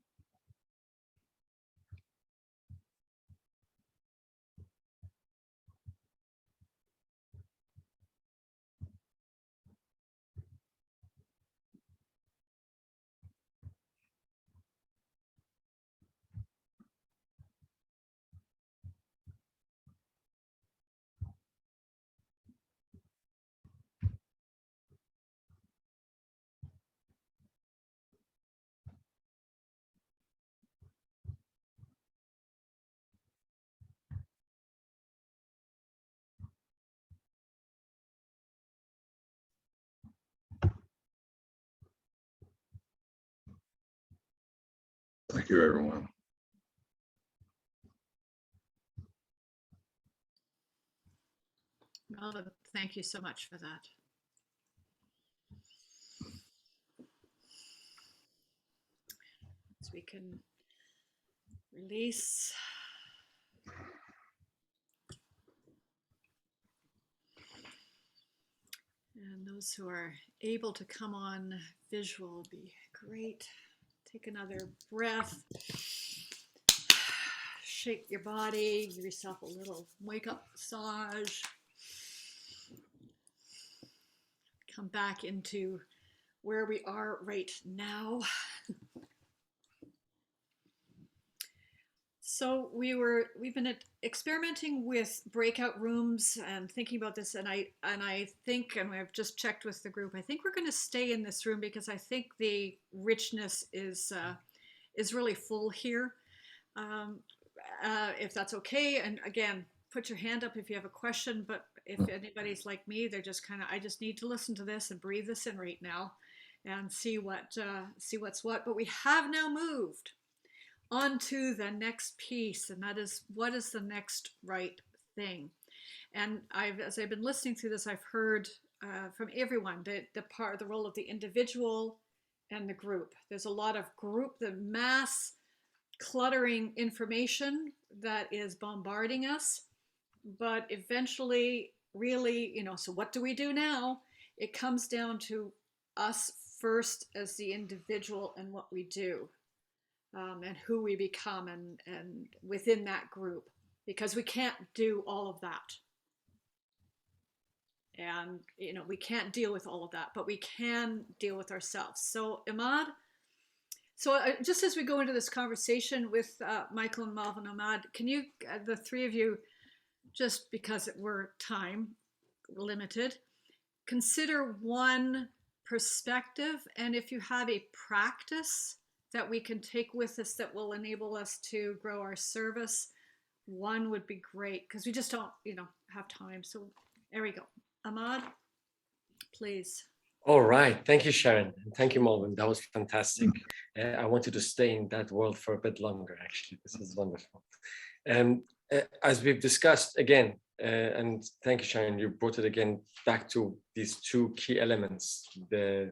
Thank you, everyone. Malvin, thank you so much for that. So we can release. And those who are able to come on visual would be great. Take another breath. Shake your body, give yourself a little wake-up massage. Come back into where we are right now. So we've been experimenting with breakout rooms and thinking about this, and I think, and I've just checked with the group, I think we're going to stay in this room because I think the richness is really full here. If that's okay, and again, put your hand up if you have a question, but if anybody's like me, they're just kind of, I just need to listen to this and breathe this in right now and see what's what. But we have now moved on to the next piece, and that is, what is the next right thing? And as I've been listening through this, I've heard from everyone the role of the individual and the group. There's a lot of the mass cluttering information that is bombarding us, but eventually, really, so what do we do now? It comes down to us first as the individual and what we do. And who we become and within that group, because we can't do all of that. And, we can't deal with all of that, but we can deal with ourselves. So Emad, just as we go into this conversation with Michael and Malvin, Emad, can you, the three of you, just because we're time limited, consider one perspective, and if you have a practice that we can take with us that will enable us to grow our service, one would be great, because we just don't, have time. So there we go. Emad, please. All right. Thank you, Sharon. And thank you, Malvin. That was fantastic. I wanted to stay in that world for a bit longer, actually. This is wonderful. As we've discussed again, and thank you, Sharon, you brought it again back to these two key elements, the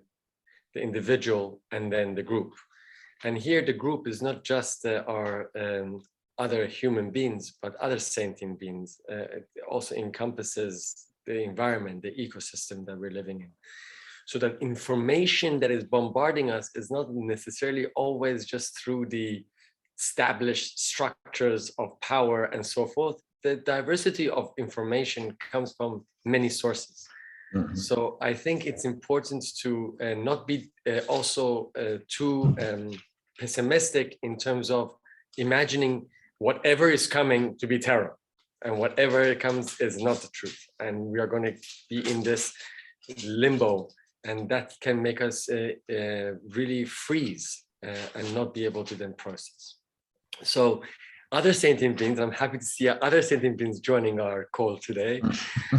individual and then the group. And here the group is not just our other human beings, but other sentient beings. It also encompasses the environment, the ecosystem that we're living in. So that information that is bombarding us is not necessarily always just through the established structures of power and so forth. The diversity of information comes from many sources. Mm-hmm. So I think it's important to not be also too pessimistic in terms of imagining whatever is coming to be terror, and whatever comes is not the truth. And we are going to be in this limbo, and that can make us really freeze and not be able to then process. So other sentient beings, I'm happy to see other sentient beings joining our call today.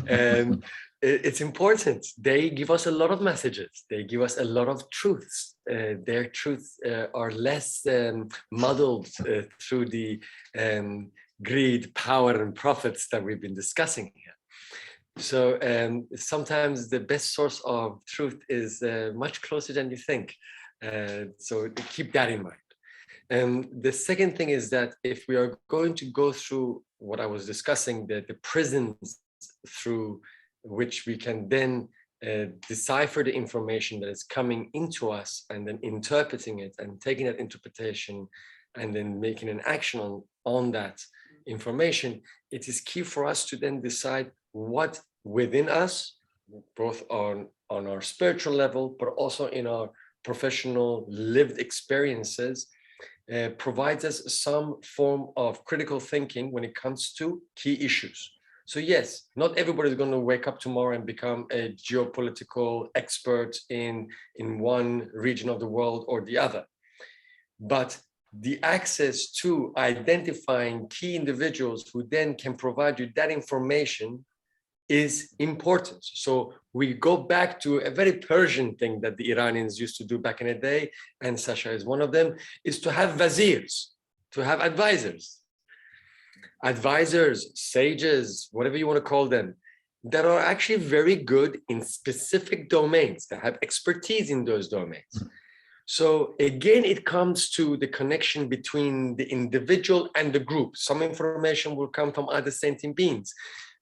And it's important. They give us a lot of messages. They give us a lot of truths. Their truths are less muddled through the greed, power, and profits that we've been discussing here. So sometimes the best source of truth is much closer than you think. So keep that in mind. And the second thing is that if we are going to go through what I was discussing, the prisons through which we can then decipher the information that is coming into us and then interpreting it and taking that interpretation and then making an action on that information, it is key for us to then decide what within us, both on our spiritual level, but also in our professional lived experiences, provides us some form of critical thinking when it comes to key issues. So yes, not everybody is going to wake up tomorrow and become a geopolitical expert in one region of the world or the other. But the access to identifying key individuals who then can provide you that information is important. So we go back to a very Persian thing that the Iranians used to do back in the day, and Sasha is one of them, is to have wazirs, to have advisors, sages, whatever you want to call them, that are actually very good in specific domains, that have expertise in those domains. So again, it comes to the connection between the individual and the group. Some information will come from other sentient beings.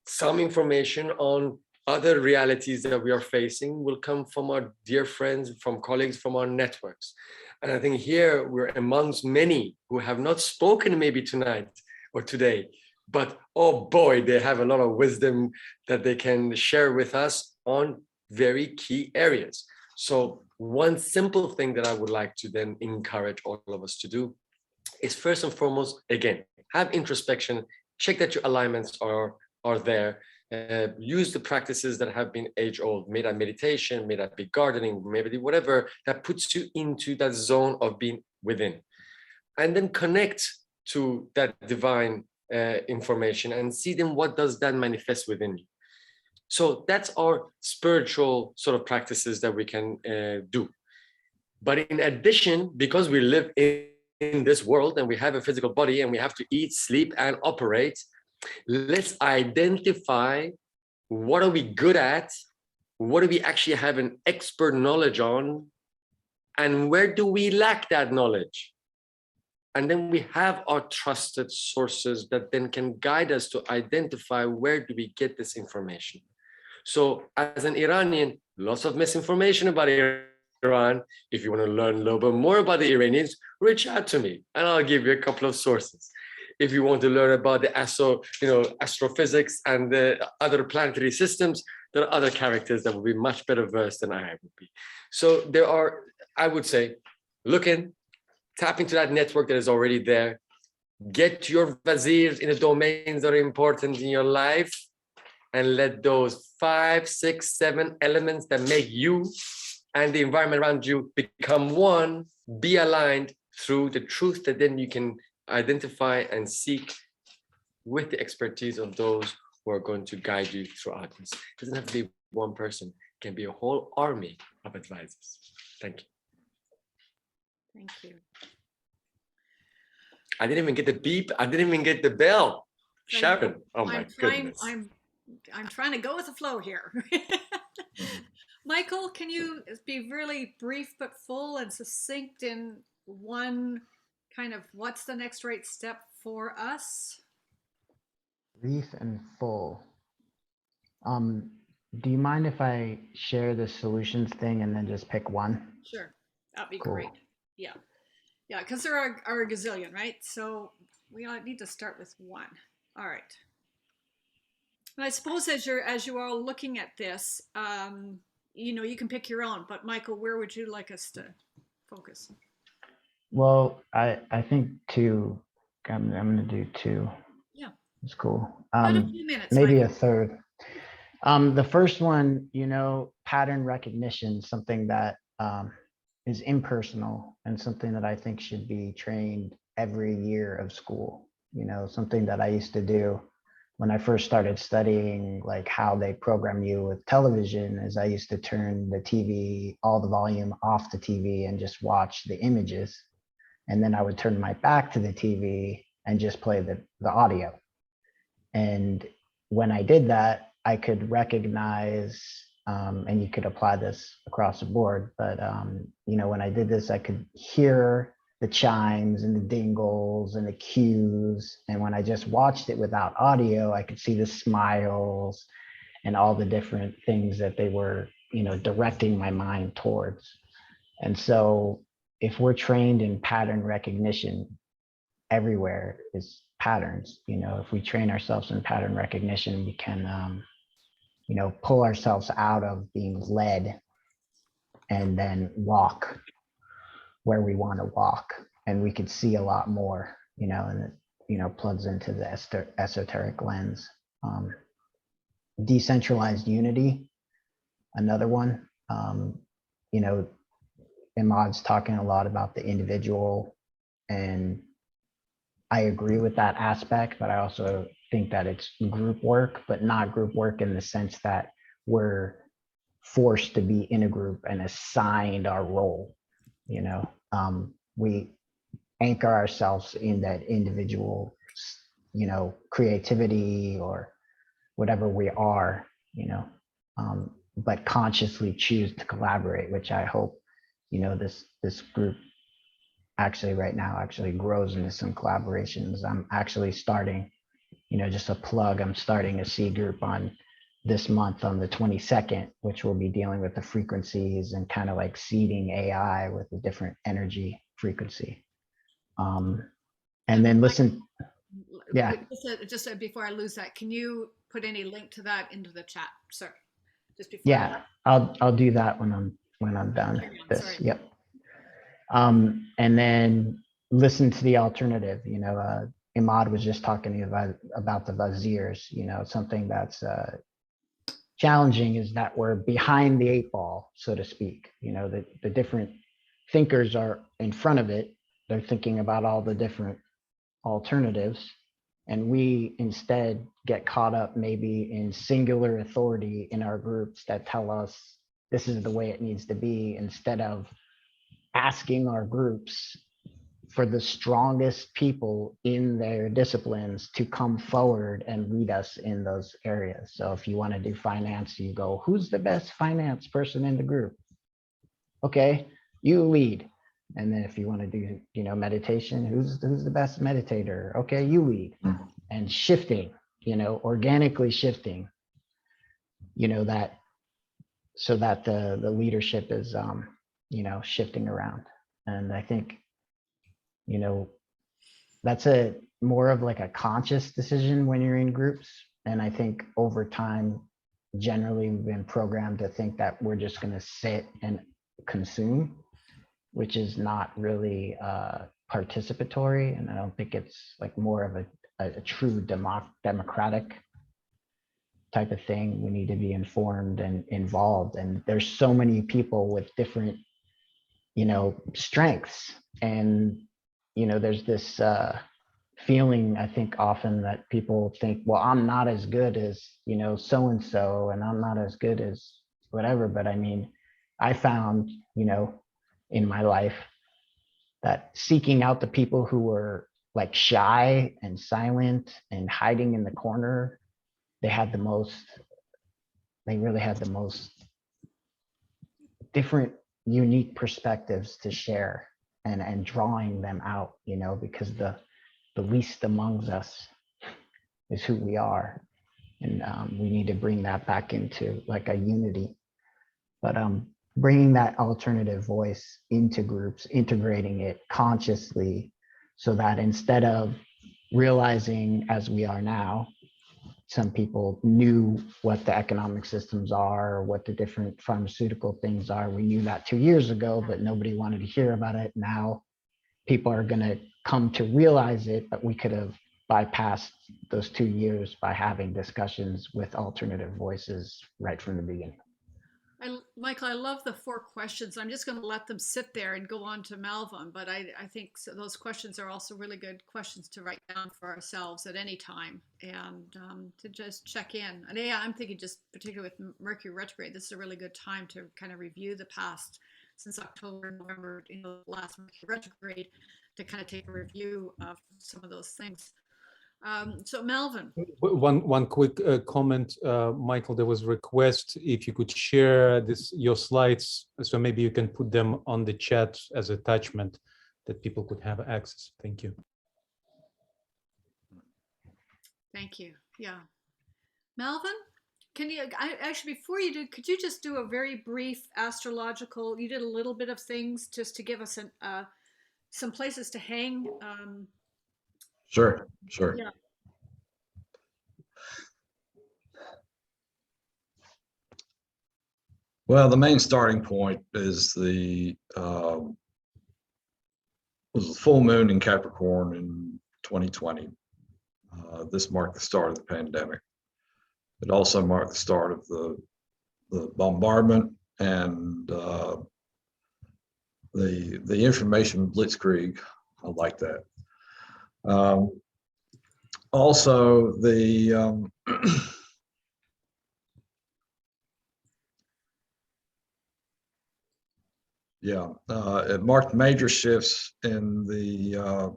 Some information on other realities that we are facing will come from our dear friends, from colleagues, from our networks. And I think here we're amongst many who have not spoken maybe tonight or today, but oh boy, they have a lot of wisdom that they can share with us on very key areas. So one simple thing that I would like to then encourage all of us to do is first and foremost, again, have introspection, check that your alignments are there, use the practices that have been age old, may that meditation, may that be gardening, maybe whatever that puts you into that zone of being within. And then connect to that divine information and see then what does that manifest within you. So that's our spiritual sort of practices that we can do. But in addition, because we live in this world and we have a physical body and we have to eat, sleep, and operate, let's identify what are we good at, what do we actually have an expert knowledge on, and where do we lack that knowledge? And then we have our trusted sources that then can guide us to identify where do we get this information. So as an Iranian, lots of misinformation about Iran. If you want to learn a little bit more about the Iranians, reach out to me and I'll give you a couple of sources. If you want to learn about the astrophysics and the other planetary systems, there are other characters that will be much better versed than I would be. So there are, I would say, tap into that network that is already there, get your wazirs in the domains that are important in your life, and let those 5, 6, 7 elements that make you and the environment around you become one, be aligned through the truth that then you can identify and seek with the expertise of those who are going to guide you throughout this. It doesn't have to be one person, it can be a whole army of advisors. Thank you. Thank you. I didn't even get the beep. I didn't even get the bell. So Sharon, oh my goodness. I'm trying to go with the flow here. Michael, can you be really brief but full and succinct in one kind of what's the next right step for us? Brief and full. Do you mind if I share the solutions thing and then just pick one? Sure, that'd be Cool. great. Yeah, yeah, because there are a gazillion, right? So we need to start with one. All right. And I suppose as you are looking at this, you can pick your own. But Michael, where would you like us to focus? Well, I think two. I'm going to do two. Yeah. It's cool. About a few minutes, Maybe Michael. a third. The first one, pattern recognition, something that is impersonal and something that I think should be trained every year of school. Something that I used to do when I first started studying, like how they program you with television, is I used to turn the TV, all the volume off the TV and just watch the images. And then I would turn my back to the TV and just play the audio. And when I did that, I could recognize, and you could apply this across the board, but you know, when I did this, I could hear the chimes and the dingles and the cues. And when I just watched it without audio, I could see the smiles and all the different things that they were, you know, directing my mind towards. And so if we're trained in pattern recognition, everywhere is patterns. You know, if we train ourselves in pattern recognition, we can, you know, pull ourselves out of being led and then walk where we want to walk. And we could see a lot more, you know, and it, you know, plugs into the esoteric lens. Decentralized unity, another one. You know, Emad's talking a lot about the individual, and I agree with that aspect, but I also think that it's group work, but not group work in the sense that we're forced to be in a group and assigned our role. You know, we anchor ourselves in that individual, you know, creativity or whatever we are, you know, but consciously choose to collaborate, which I hope, you know, this group actually right now actually grows into some collaborations. I'm actually starting, you know, just a plug, I'm starting a C group on this month on the 22nd, which will be dealing with the frequencies and kind of like seeding AI with a different energy frequency. And then listen, yeah. Just before I lose that, can you put any link to that into the chat, sir? Just before. Yeah, I'll do that when I'm done this. Sorry. Yep. And then listen to the alternative. You know, Emad was just talking about the Vazirs. You know, something that's challenging is that we're behind the 8 ball, so to speak. You know, the different thinkers are in front of it. They're thinking about all the different alternatives, and we instead get caught up maybe in singular authority in our groups that tell us this is the way it needs to be, instead of asking our groups for the strongest people in their disciplines to come forward and lead us in those areas. So if you want to do finance, you go, who's the best finance person in the group? Okay, you lead. And then if you want to do, you know, meditation, who's the best meditator? Okay, you lead. And shifting, you know, organically shifting, you know, that so that the leadership is you know, shifting around. And I think, you know, that's a more of like a conscious decision when you're in groups. And I think over time, generally we've been programmed to think that we're just going to sit and consume, which is not really participatory. And I don't think it's like more of a true democratic type of thing. We need to be informed and involved. And there's so many people with different, you know, strengths. And, you know, there's this feeling, I think often that people think, well, I'm not as good as, you know, so-and-so, and I'm not as good as whatever. But I mean, I found, you know, in my life that seeking out the people who were like shy and silent and hiding in the corner, they really had the most different, unique perspectives to share, and drawing them out, you know, because the least amongst us is who we are. And we need to bring that back into like a unity. But bringing that alternative voice into groups, integrating it consciously, so that instead of realizing as we are now, some people knew what the economic systems are or what the different pharmaceutical things are. We knew that 2 years ago, but nobody wanted to hear about it. Now people are going to come to realize it, but we could have bypassed those 2 years by having discussions with alternative voices right from the beginning. Michael, I love the 4 questions. I'm just going to let them sit there and go on to Malvin, but I think those questions are also really good questions to write down for ourselves at any time, and to just check in. And yeah, I'm thinking just particularly with Mercury retrograde, this is a really good time to kind of review the past since October, November, you know, last Mercury retrograde, to kind of take a review of some of those things. So Malvin. One quick comment, Michael. There was a request if you could share your slides, so maybe you can put them on the chat as attachment that people could have access. Thank you. Thank you. Yeah, Malvin, can you? Actually, before you do, could you just do a very brief astrological? You did a little bit of things just to give us some places to hang. Sure. Yeah. Well, the main starting point is was the full moon in Capricorn in 2020. This marked the start of the pandemic. It also marked the start of the bombardment and the information blitzkrieg. I like that. Also, it marked major shifts in the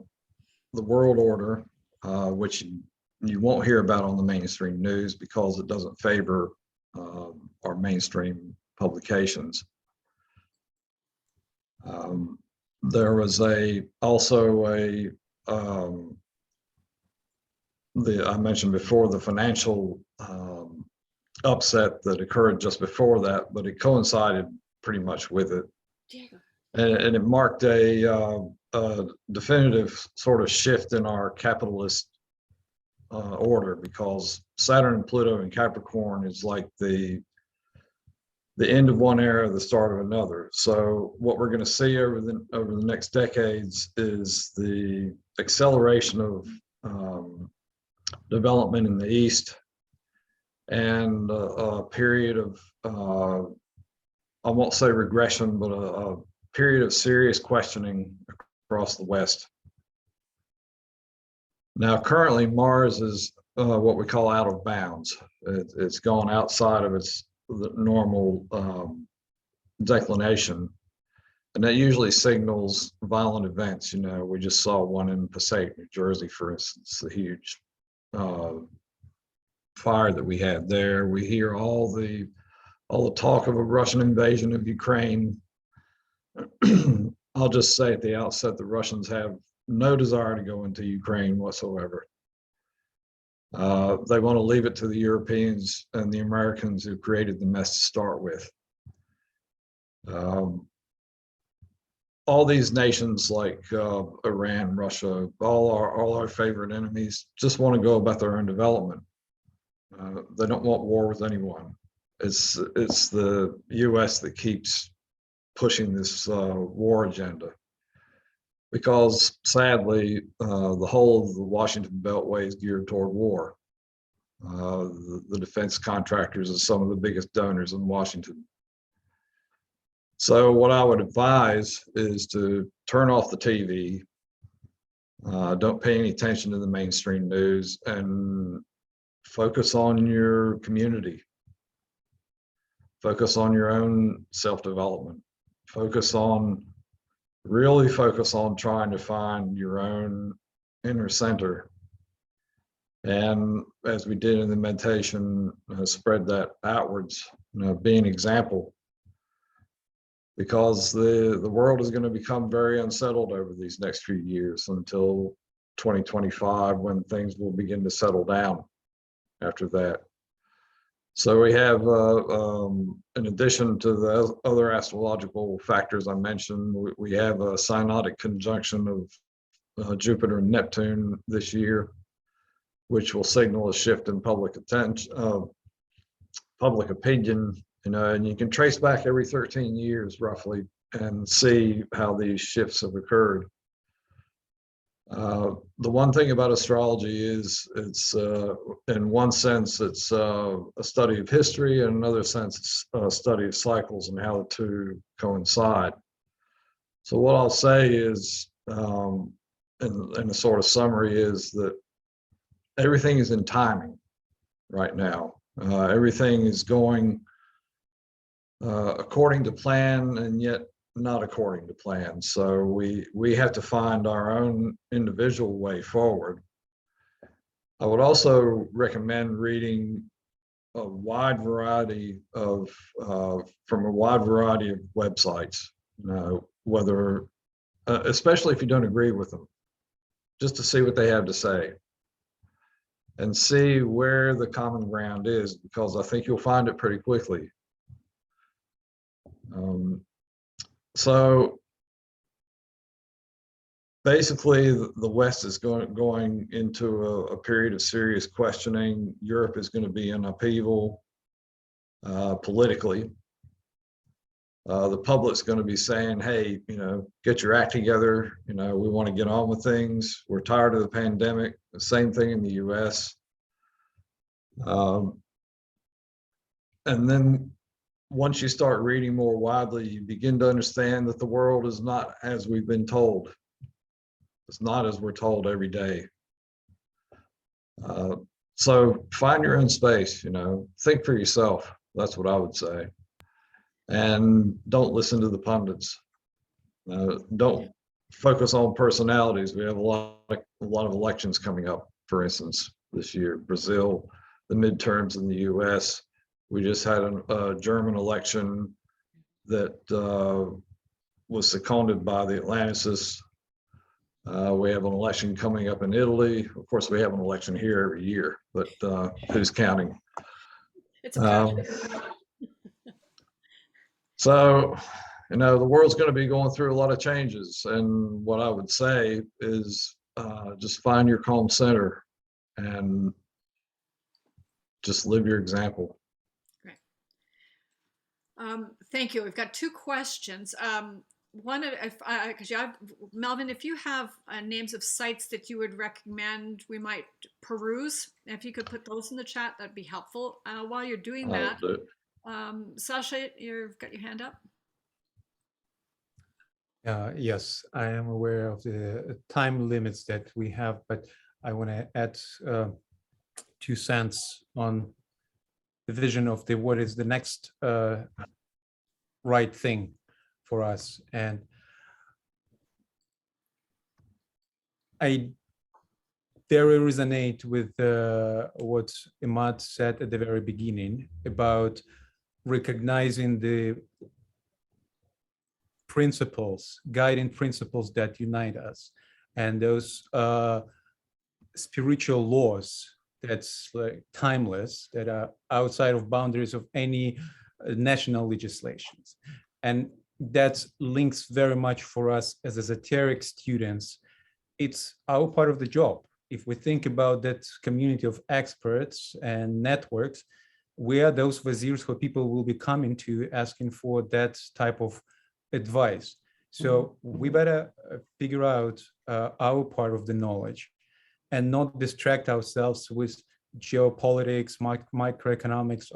world order, which you won't hear about on the mainstream news because it doesn't favor our mainstream publications. There was I mentioned before the financial upset that occurred just before that, but it coincided pretty much with it. And it marked a definitive sort of shift in our capitalist order, because Saturn and Pluto in Capricorn is like the end of one era, the start of another. So what we're going to see over the next decades is the acceleration of development in the East, and a period of I won't say regression, but a period of serious questioning across the West. Now, currently, Mars is what we call out of bounds. It's gone outside of its normal declination, and that usually signals violent events. You know, we just saw one in Passaic, New Jersey, for instance, the huge fire that we had there. We hear all the talk of a Russian invasion of Ukraine. I'll just say at the outset, the Russians have no desire to go into Ukraine whatsoever. They want to leave it to the Europeans and the Americans who created the mess to start with. All these nations like Iran, Russia, all our favorite enemies, just want to go about their own development. They don't want war with anyone. It's the U.S. that keeps pushing this war agenda, because sadly, the whole of the Washington Beltway is geared toward war. The defense contractors are some of the biggest donors in Washington. So what I would advise is to turn off the TV, don't pay any attention to the mainstream news, and focus on your community. Focus on your own self-development. Really focus on trying to find your own inner center. And as we did in the meditation, spread that outwards, be an example. Because the world is going to become very unsettled over these next few years until 2025, when things will begin to settle down after that. So we have, in addition to the other astrological factors I mentioned, we have a synodic conjunction of Jupiter and Neptune this year, which will signal a shift in public attention, public opinion, and you can trace back every 13 years roughly and see how these shifts have occurred. The one thing about astrology is it's, in one sense, it's a study of history, and in another sense, it's a study of cycles and how the two coincide. So what I'll say is, in a sort of summary, is that everything is in timing right now. Everything is going according to plan, and yet not according to plan. So we have to find our own individual way forward. I would also recommend reading a wide variety of from a wide variety of websites, whether especially if you don't agree with them, just to see what they have to say and see where the common ground is, because I think you'll find it pretty quickly. So basically, the West is going into a period of serious questioning. Europe is going to be in upheaval politically. The public's going to be saying, hey, get your act together. We want to get on with things. We're tired of the pandemic. The same thing in the US. And then once you start reading more widely, you begin to understand that the world is not as we've been told. It's not as we're told every day. So find your own space, think for yourself. That's what I would say. And don't listen to the pundits. Don't focus on personalities. We have a lot of elections coming up, for instance, this year. Brazil, the midterms in the US. We just had a German election that was seconded by the Atlanticists. We have an election coming up in Italy. Of course, we have an election here every year, but who's counting? It's a So, the world's going to be going through a lot of changes. And what I would say is just find your calm center and just live your example. Great. Thank you. We've got two questions. One, Malvin, if you have names of sites that you would recommend we might peruse, if you could put those in the chat, that'd be helpful. While you're doing that, Sasha, you've got your hand up. Yes, I am aware of the time limits that we have, but I want to add 2 cents on the vision of what is the next right thing for us. And I very resonate with what Emad said at the very beginning about recognizing the principles, guiding principles that unite us, and those spiritual laws that's like timeless, that are outside of boundaries of any national legislations. And that links very much for us as esoteric students. It's our part of the job. If we think about that community of experts and networks, we are those viziers who people will be coming to asking for that type of advice. So we better figure out our part of the knowledge and not distract ourselves with geopolitics, microeconomics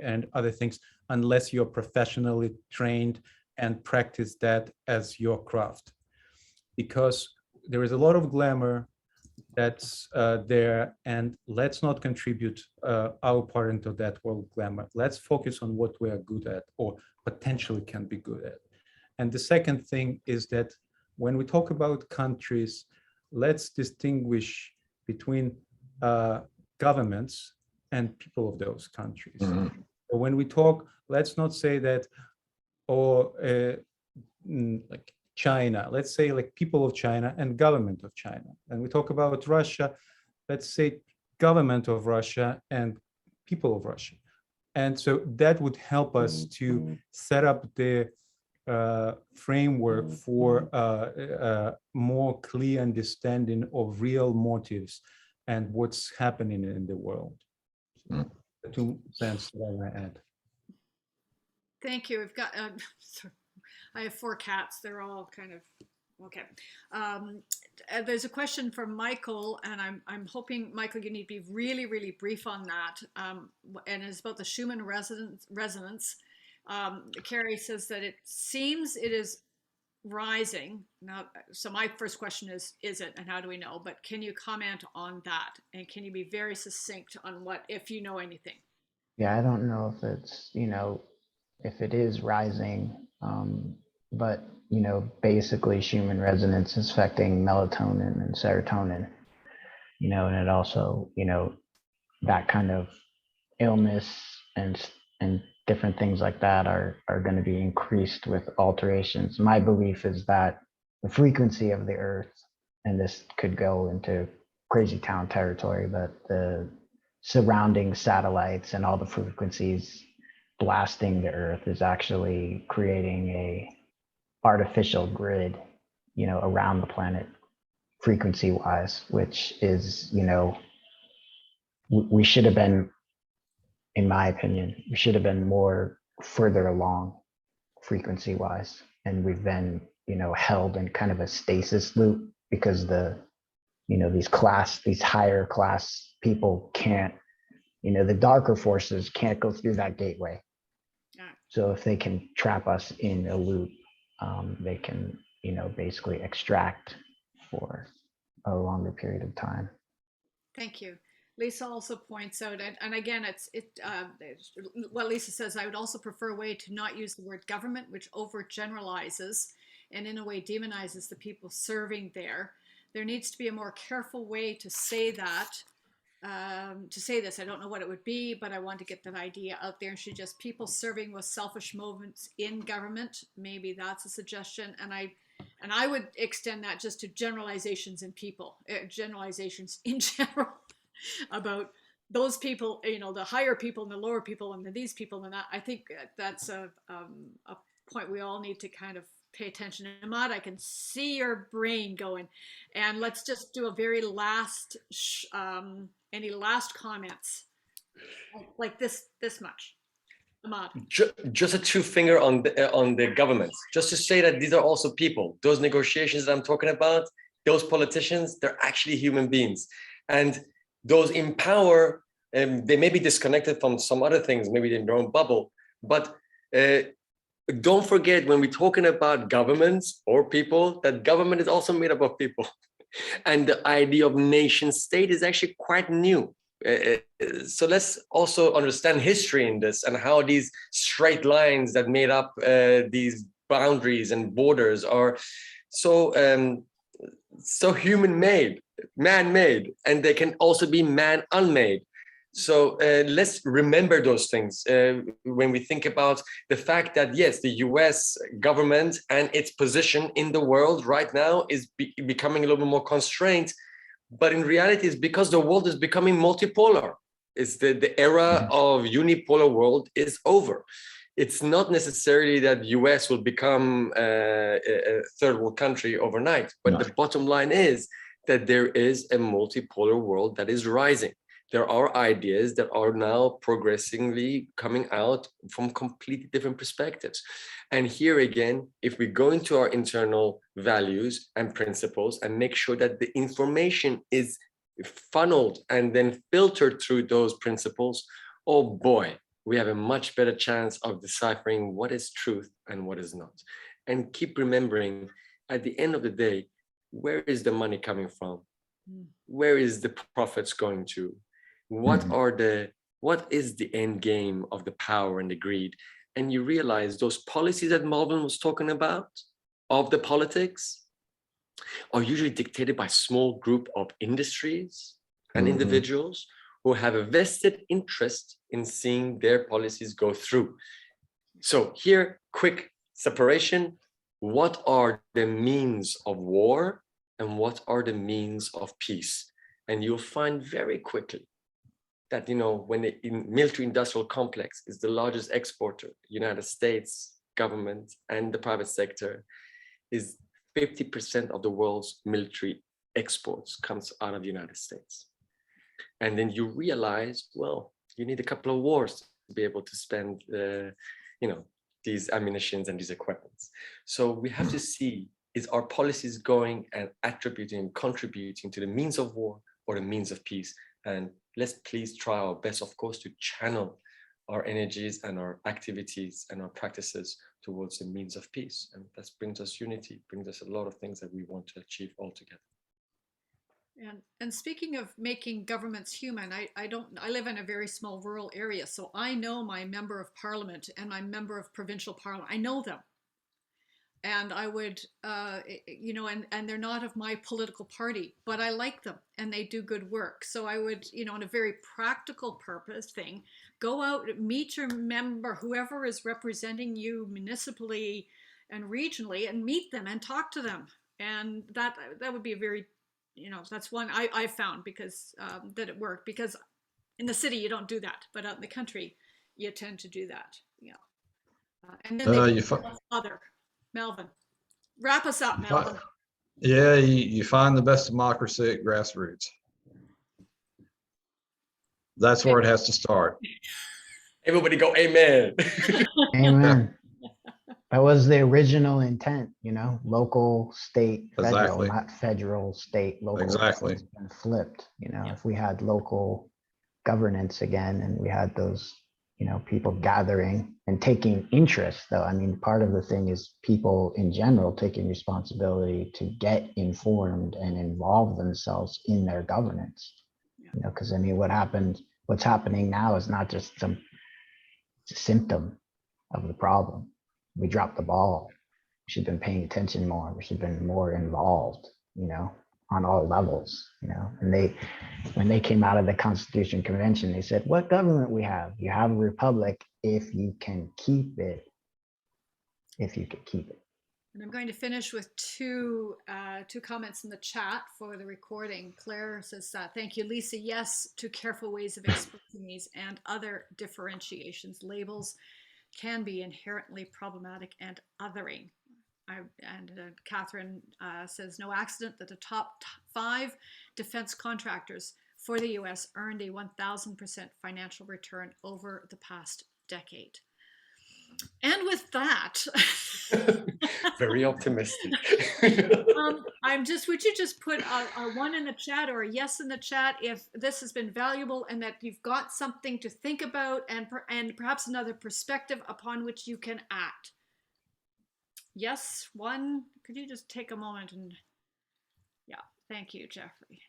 and other things, unless you're professionally trained and practice that as your craft. Because there is a lot of glamour that's there, and let's not contribute our part into that world glamour. Let's focus on what we are good at or potentially can be good at. And the second thing is that when we talk about countries, let's distinguish between governments and people of those countries. Mm-hmm. So when we talk, let's not say that, or like China, let's say like people of China and government of China. And we talk about Russia, let's say government of Russia and people of Russia. And so that would help us to set up the framework for more clear understanding of real motives and what's happening in the world. So, 2 cents that I want to add. Thank you. We've got, I have 4 cats. They're all kind of, okay. There's a question from Michael, and I'm hoping, Michael, you need to be really, really brief on that. And it's about the Schumann resonance. Kiyaei says that it seems it is rising. Now, so my first question is it, and how do we know? But can you comment on that? And can you be very succinct on what, if you know anything? Yeah, I don't know if it's, if it is rising, but, basically Schumann resonance is affecting melatonin and serotonin, and it also, that kind of illness and different things like that are going to be increased with alterations. My belief is that the frequency of the Earth, and this could go into crazy town territory, but the surrounding satellites and all the frequencies blasting the Earth is actually creating a artificial grid, around the planet frequency wise, which is, we should have been, in my opinion, we should have been more further along frequency wise. And we've been, held in kind of a stasis loop because these higher class people can't, the darker forces can't go through that gateway. So if they can trap us in a loop, they can, basically extract for a longer period of time. Thank you. Lisa also points out, and again, what Lisa says, I would also prefer a way to not use the word government, which overgeneralizes and in a way demonizes the people serving there. There needs to be a more careful way to say that. To say this, I don't know what it would be, but I want to get that idea out there. And she just people serving with selfish motives in government. Maybe that's a suggestion. And I would extend that just to generalizations in people, generalizations in general about those people, the higher people and the lower people and these people and that. I think that's a point we all need to kind of pay attention. Emad, I can see your brain going. And let's just do a very last, any last comments? Like this much. Emad. Just a two-finger on the government, just to say that these are also people. Those negotiations that I'm talking about, those politicians, they're actually human beings. And those in power, they may be disconnected from some other things, maybe in their own bubble, but don't forget when we're talking about governments or people, that government is also made up of people. And the idea of nation state is actually quite new. So let's also understand history in this and how these straight lines that made up these boundaries and borders are so human-made, man-made, and they can also be man-unmade. So let's remember those things when we think about the fact that, yes, the US government and its position in the world right now is becoming a little bit more constrained. But in reality, it's because the world is becoming multipolar. It's the era of unipolar world is over. It's not necessarily that US will become a third world country overnight, but the bottom line is that there is a multipolar world that is rising. There are ideas that are now progressively coming out from completely different perspectives. And here again, if we go into our internal values and principles and make sure that the information is funneled and then filtered through those principles, oh boy, we have a much better chance of deciphering what is truth and what is not. And keep remembering, at the end of the day, where is the money coming from? Where is the profits going to? What is the end game of the power and the greed? And you realize those policies that Malvin was talking about of the politics are usually dictated by a small group of industries and individuals who have a vested interest in seeing their policies go through. So here, quick separation. What are the means of war and what are the means of peace? And you'll find very quickly that, when the military industrial complex is the largest exporter, United States government and the private sector is 50% of the world's military exports comes out of the United States. And then you realize, well, you need a couple of wars to be able to spend, these ammunitions and these equipments. So we have to see, is our policies going and attributing, contributing to the means of war or the means of peace? And let's please try our best, of course, to channel our energies and our activities and our practices towards the means of peace. And that brings us unity, brings us a lot of things that we want to achieve all together. And speaking of making governments human, I live in a very small rural area, so I know my member of parliament and my member of provincial parliament. I know them. and I would, you know, and they're not of my political party, but I like them and they do good work. So I would, you know, on a very practical purpose thing, go out, meet your member, whoever is representing you municipally and regionally, and meet them and talk to them. And that would be a very, you know, that's one I found because that it worked, because in the city you don't do that, but out in the country you tend to do that. Yeah. And then they other. Malvin, wrap us up, Malvin. Yeah, you find the best democracy at grassroots. That's where it has to start. Everybody go, amen. Amen. That was the original intent, you know, local, state, federal, Exactly. not federal, state, local. Exactly. It's been flipped, you know, Yeah. if we had local governance again and we had those, you know, people gathering and taking interest, though. I mean, part of the thing is people in general taking responsibility to get informed and involve themselves in their governance. Yeah. You know, because I mean, what's happening now is not just some symptom of the problem. We dropped the ball. We should have been paying attention more. We should have been more involved, you know, on all levels, you know. And when they came out of the Constitution Convention, they said, what government we have? You have a republic if you can keep it. If you could keep it. And I'm going to finish with two comments in the chat for the recording. Claire says, thank you, Lisa. Yes, to careful ways of expressing these and other differentiations. Labels can be inherently problematic and othering. Catherine says, no accident that the top 5 defense contractors for the US earned a 1,000% financial return over the past decade. And with that, very optimistic. would you just put a 1 in the chat or a yes in the chat if this has been valuable and that you've got something to think about and perhaps another perspective upon which you can act. Yes, 1. Could you just take a moment and, yeah, thank you, Jeffrey.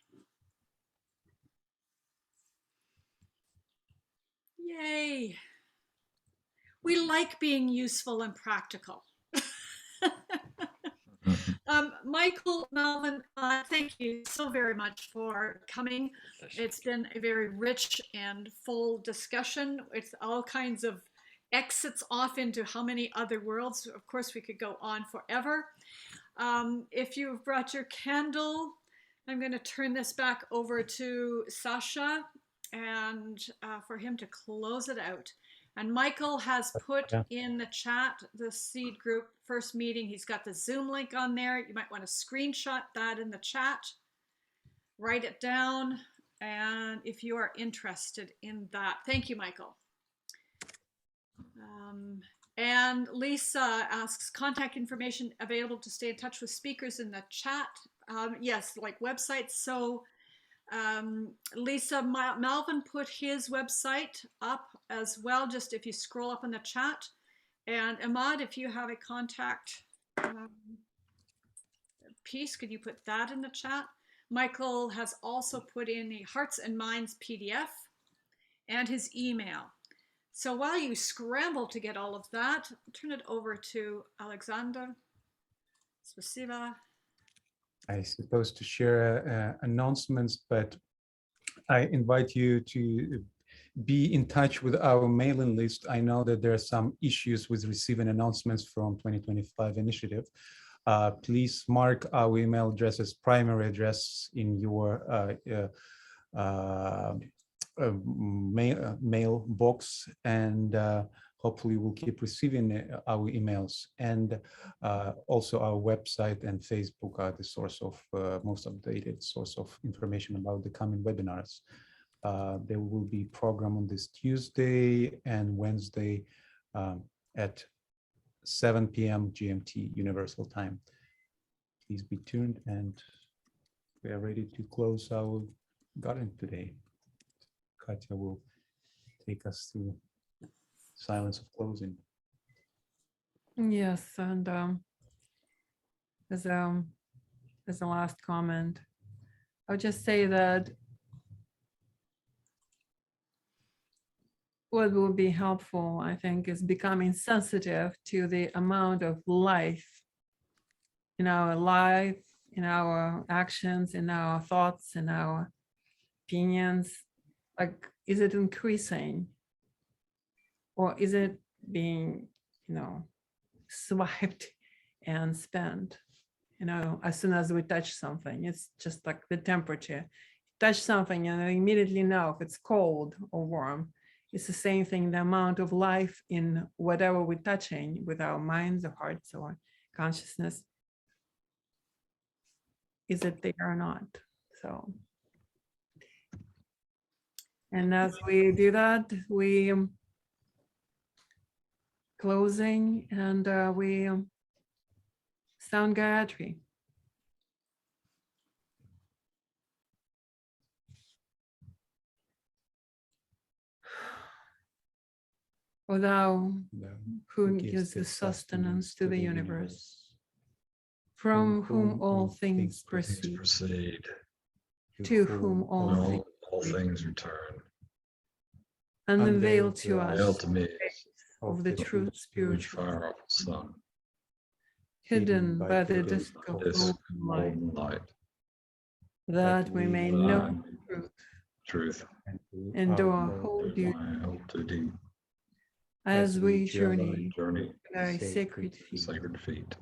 Yay. We like being useful and practical. Michael, Malvin, thank you so very much for coming. It's been a very rich and full discussion. It's all kinds of exits off into how many other worlds. Of course, we could go on forever. If you've brought your candle, I'm going to turn this back over to Sasha and for him to close it out. And Michael has put in the chat the seed group first meeting. He's got the Zoom link on there. You might want to screenshot that in the chat, write it down, and if you are interested in that. Thank you, Michael. And Lisa asks, contact information available to stay in touch with speakers in the chat. Yes, like websites. So Lisa, Malvin put his website up as well, just if you scroll up in the chat. And Emad, if you have a contact piece, could you put that in the chat? Michael has also put in a Hearts and Minds PDF and his email. So while you scramble to get all of that, I'll turn it over to Alexander. Spasiba. I suppose to share announcements, but I invite you to be in touch with our mailing list. I know that there are some issues with receiving announcements from 2025 initiative. Please mark our email address as primary address in your mail box, and hopefully we'll keep receiving our emails. And also our website and Facebook are the source of most updated source of information about the coming webinars. There will be program on this Tuesday and Wednesday at 7 p.m. GMT Universal Time. Please be tuned, and we are ready to close our garden today. Katya will take us through silence of closing. Yes, and as a last comment, I'll just say that what will be helpful, I think, is becoming sensitive to the amount of life in our life, in our actions, in our thoughts, in our opinions? Like, is it increasing? Or is it being, swiped and spent? As soon as we touch something, it's just like the temperature. Touch something and I immediately know if it's cold or warm. It's the same thing, the amount of life in whatever we're touching with our minds or hearts or consciousness. Is it there or not? So, and as we do that, we closing and we sound Gayatri. O thou who gives the sustenance to the universe, from whom all things proceed, to whom all things return. unveil to Hail us to me, of the true spiritual, fire of the sun, hidden by the disk of this golden light, golden light, that we may know truth, truth, and do our whole duty duty, as we journey journey, thy sacred feet. sacred feet.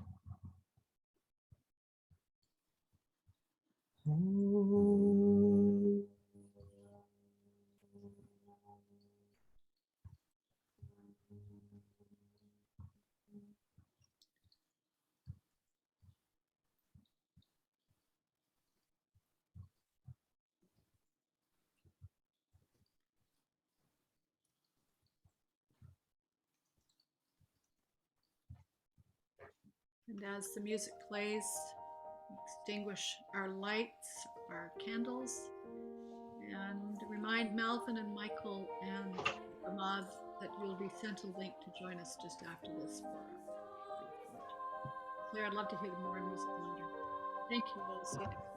And as the music plays, extinguish our lights, our candles, and remind Malvin and Michael and Emad that you'll be sent a link to join us just after this for a brief moment. Claire, I'd love to hear more music later. Thank you all. See you next time.